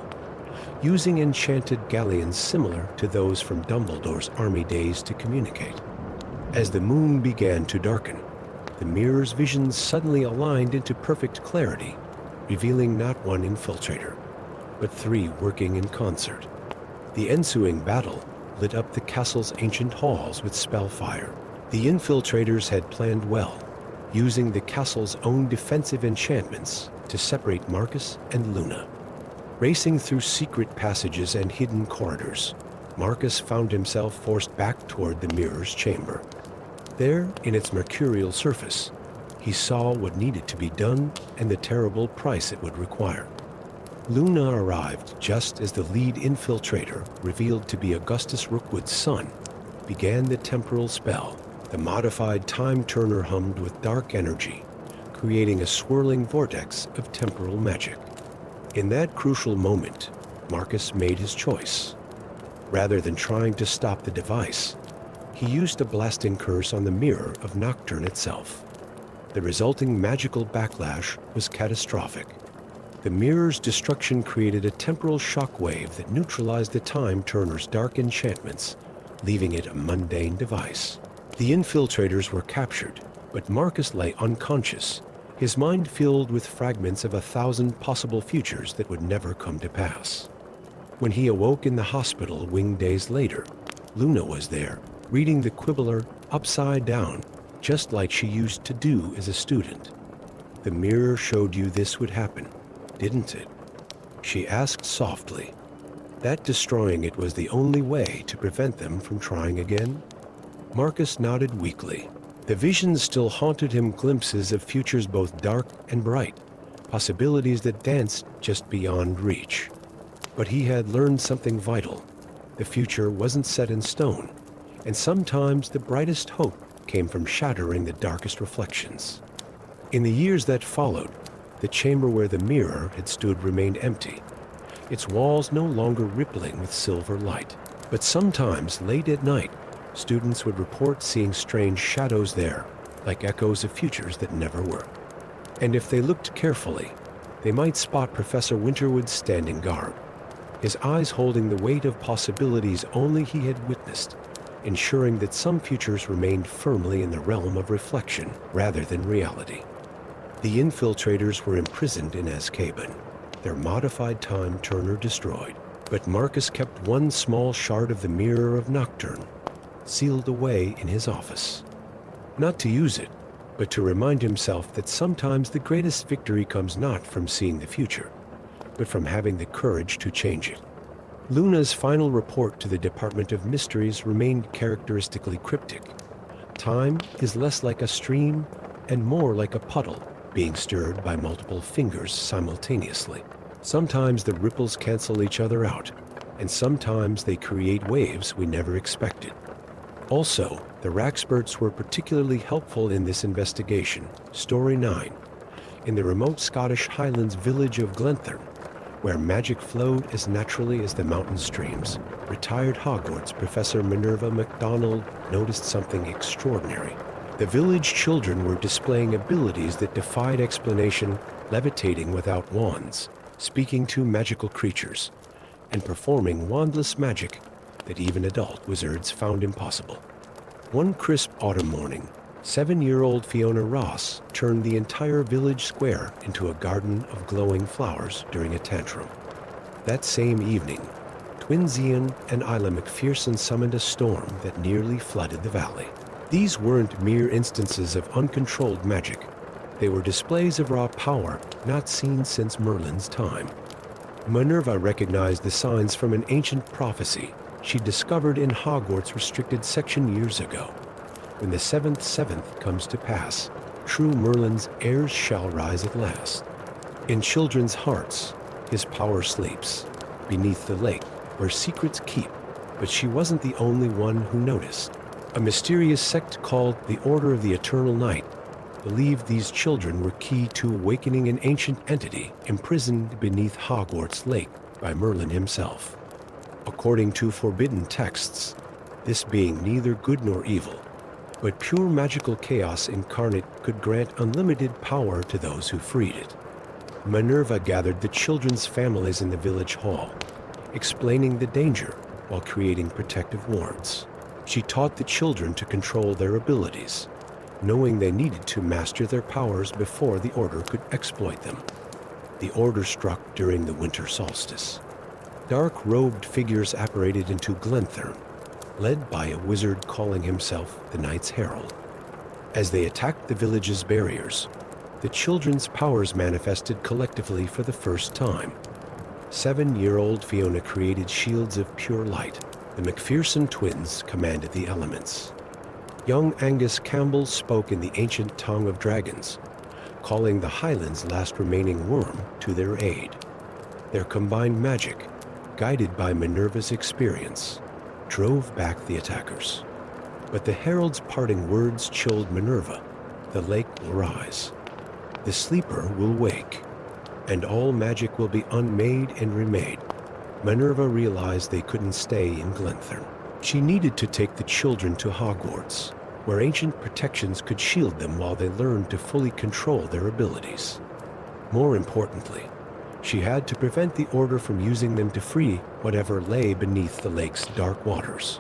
using enchanted galleons similar to those from Dumbledore's army days to communicate. As the moon began to darken, the mirror's visions suddenly aligned into perfect clarity, revealing not one infiltrator, but three working in concert. The ensuing battle lit up the castle's ancient halls with spellfire. The infiltrators had planned well, using the castle's own defensive enchantments to separate Marcus and Luna. Racing through secret passages and hidden corridors, Marcus found himself forced back toward the mirror's chamber. There, in its mercurial surface, he saw what needed to be done and the terrible price it would require. Luna arrived just as the lead infiltrator, revealed to be Augustus Rookwood's son, began the temporal spell. The modified time turner hummed with dark energy, creating a swirling vortex of temporal magic. In that crucial moment, Marcus made his choice. Rather than trying to stop the device, he used a blasting curse on the mirror of Nocturne itself. The resulting magical backlash was catastrophic. The mirror's destruction created a temporal shockwave that neutralized the time turner's dark enchantments, leaving it a mundane device. The infiltrators were captured, but Marcus lay unconscious, his mind filled with fragments of 1,000 possible futures that would never come to pass. When he awoke in the hospital wing days later, Luna was there, reading the Quibbler upside down, just like she used to do as a student. "The mirror showed you this would happen, didn't it?" she asked softly. That destroying it was the only way to prevent them from trying again? Marcus nodded weakly. The visions still haunted him, glimpses of futures both dark and bright, possibilities that danced just beyond reach. But he had learned something vital. The future wasn't set in stone, and sometimes the brightest hope came from shattering the darkest reflections. In the years that followed, the chamber where the mirror had stood remained empty, its walls no longer rippling with silver light. But sometimes, late at night, students would report seeing strange shadows there, like echoes of futures that never were. And if they looked carefully, they might spot Professor Winterwood's standing guard, his eyes holding the weight of possibilities only he had witnessed, ensuring that some futures remained firmly in the realm of reflection rather than reality. The infiltrators were imprisoned in Azkaban, their modified time turner destroyed, but Marcus kept one small shard of the Mirror of Nocturne, sealed away in his office. Not to use it, but to remind himself that sometimes the greatest victory comes not from seeing the future, but from having the courage to change it. Luna's final report to the Department of Mysteries remained characteristically cryptic. Time is less like a stream and more like a puddle being stirred by multiple fingers simultaneously. Sometimes the ripples cancel each other out, and sometimes they create waves we never expected. Also, the Raxperts were particularly helpful in this investigation. Story 9. In the remote Scottish Highlands village of Glenthorne, where magic flowed as naturally as the mountain streams, retired Hogwarts Professor Minerva MacDonald noticed something extraordinary. The village children were displaying abilities that defied explanation, levitating without wands, speaking to magical creatures, and performing wandless magic that even adult wizards found impossible. One crisp autumn morning, 7-year-old Fiona Ross turned the entire village square into a garden of glowing flowers during a tantrum. That same evening, twin Zian and Isla McPherson summoned a storm that nearly flooded the valley. These weren't mere instances of uncontrolled magic. They were displays of raw power not seen since Merlin's time. Minerva recognized the signs from an ancient prophecy she discovered in Hogwarts' restricted section years ago. When the seventh comes to pass, True Merlin's heirs shall rise at last. In children's hearts, his power sleeps, beneath the lake, where secrets keep. But she wasn't the only one who noticed. A mysterious sect called the Order of the Eternal Night believed these children were key to awakening an ancient entity imprisoned beneath Hogwarts Lake by Merlin himself. According to forbidden texts, this being neither good nor evil, but pure magical chaos incarnate, could grant unlimited power to those who freed it. Minerva gathered the children's families in the village hall, explaining the danger while creating protective wards. She taught the children to control their abilities, knowing they needed to master their powers before the Order could exploit them. The Order struck during the winter solstice. Dark-robed figures apparated into Glenthern, led by a wizard calling himself the Knight's Herald. As they attacked the village's barriers, the children's powers manifested collectively for the first time. 7-year-old Fiona created shields of pure light. The McPherson twins commanded the elements. Young Angus Campbell spoke in the ancient tongue of dragons, calling the Highlands' last remaining worm to their aid. Their combined magic, guided by Minerva's experience, drove back the attackers. But the herald's parting words chilled Minerva. The lake will rise. The sleeper will wake, and all magic will be unmade and remade. Minerva realized they couldn't stay in Glenthern. She needed to take the children to Hogwarts, where ancient protections could shield them while they learned to fully control their abilities. More importantly, she had to prevent the Order from using them to free whatever lay beneath the lake's dark waters.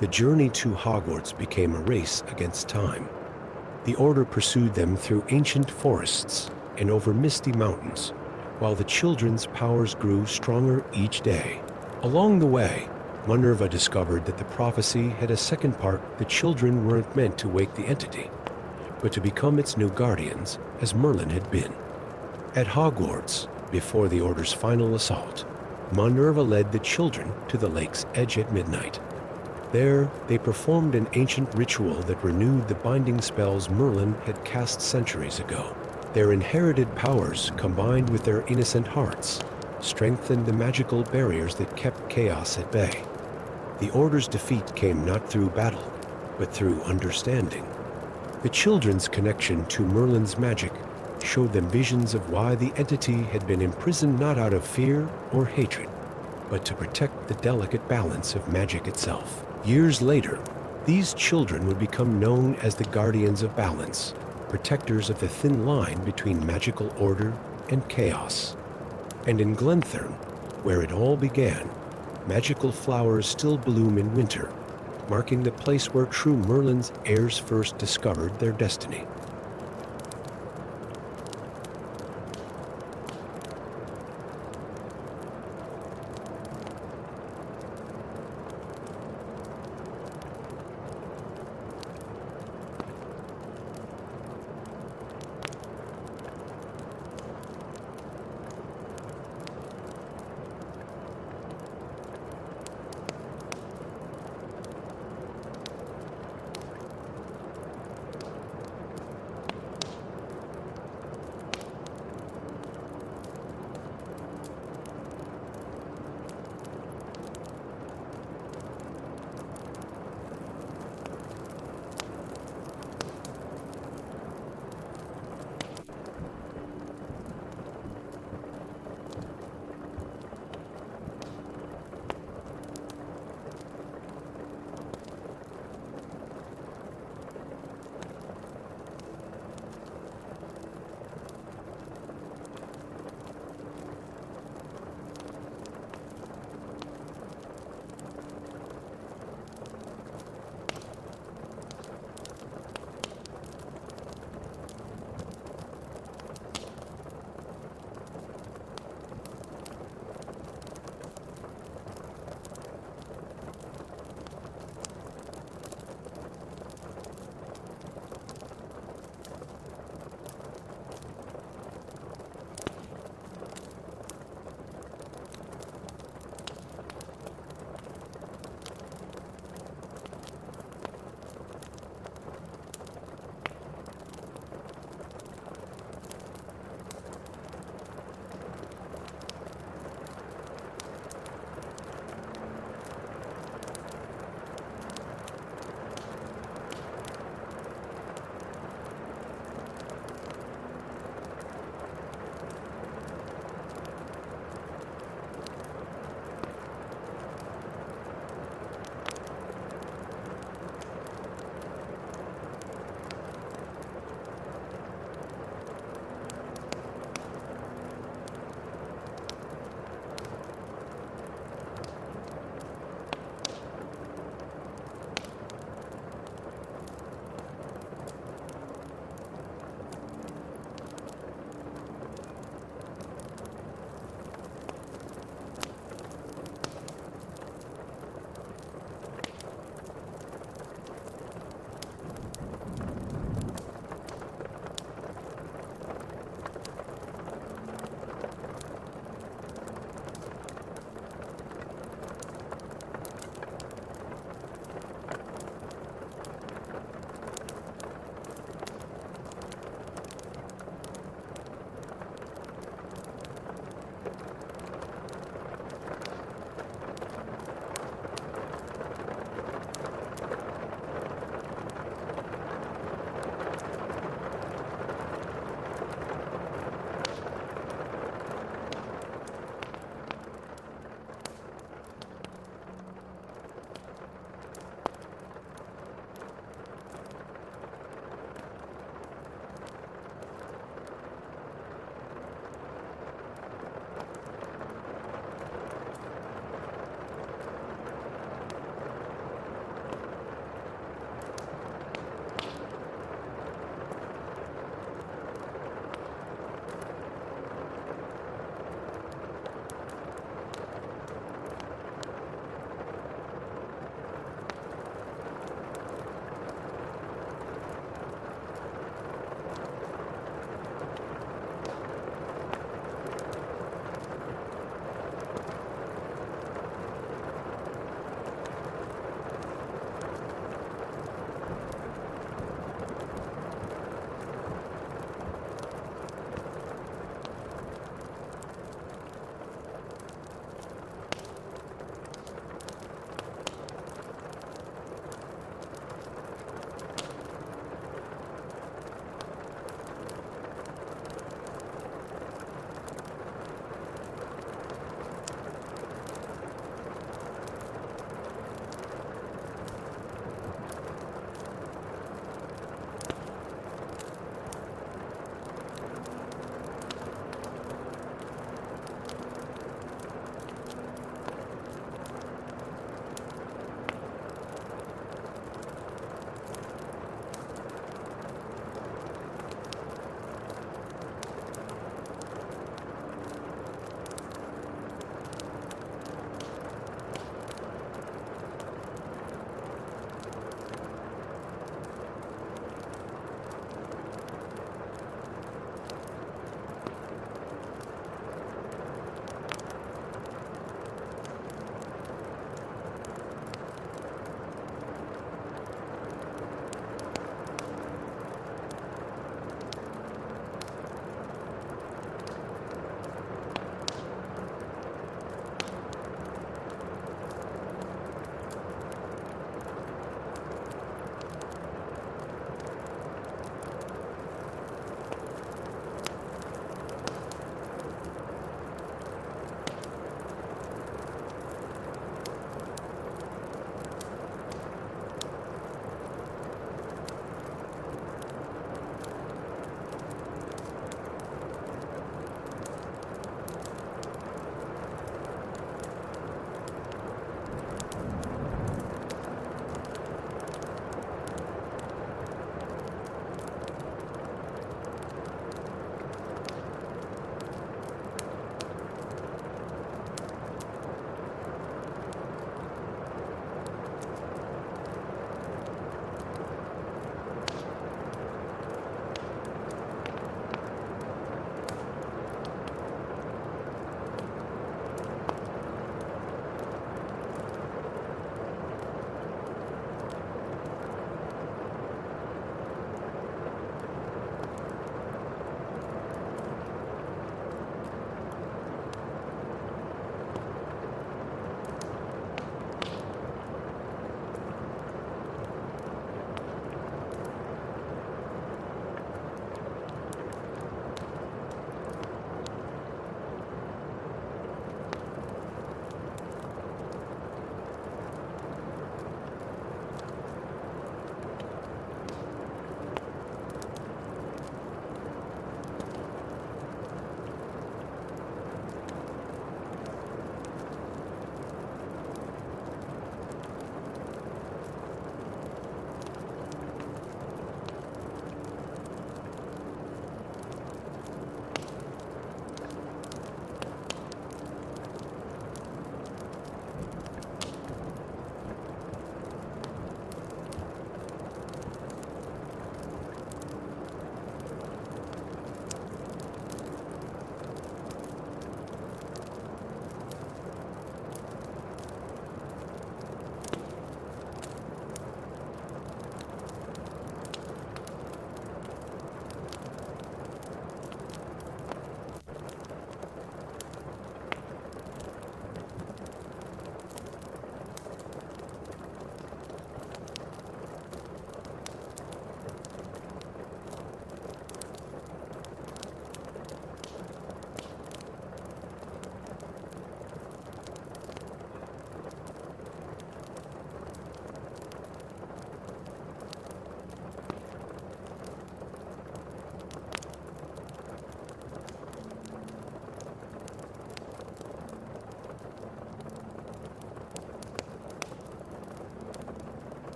The journey to Hogwarts became a race against time. The Order pursued them through ancient forests and over misty mountains, while the children's powers grew stronger each day. Along the way, Minerva discovered that the prophecy had a second part. The children weren't meant to wake the entity, but to become its new guardians, as Merlin had been. At Hogwarts, before the Order's final assault, Minerva led the children to the lake's edge at midnight. There, they performed an ancient ritual that renewed the binding spells Merlin had cast centuries ago. Their inherited powers, combined with their innocent hearts, strengthened the magical barriers that kept chaos at bay. The Order's defeat came not through battle, but through understanding. The children's connection to Merlin's magic showed them visions of why the entity had been imprisoned, not out of fear or hatred, but to protect the delicate balance of magic itself. Years later, these children would become known as the Guardians of Balance, protectors of the thin line between magical order and chaos. And in Glenthern, where it all began, magical flowers still bloom in winter, marking the place where true Merlin's heirs first discovered their destiny.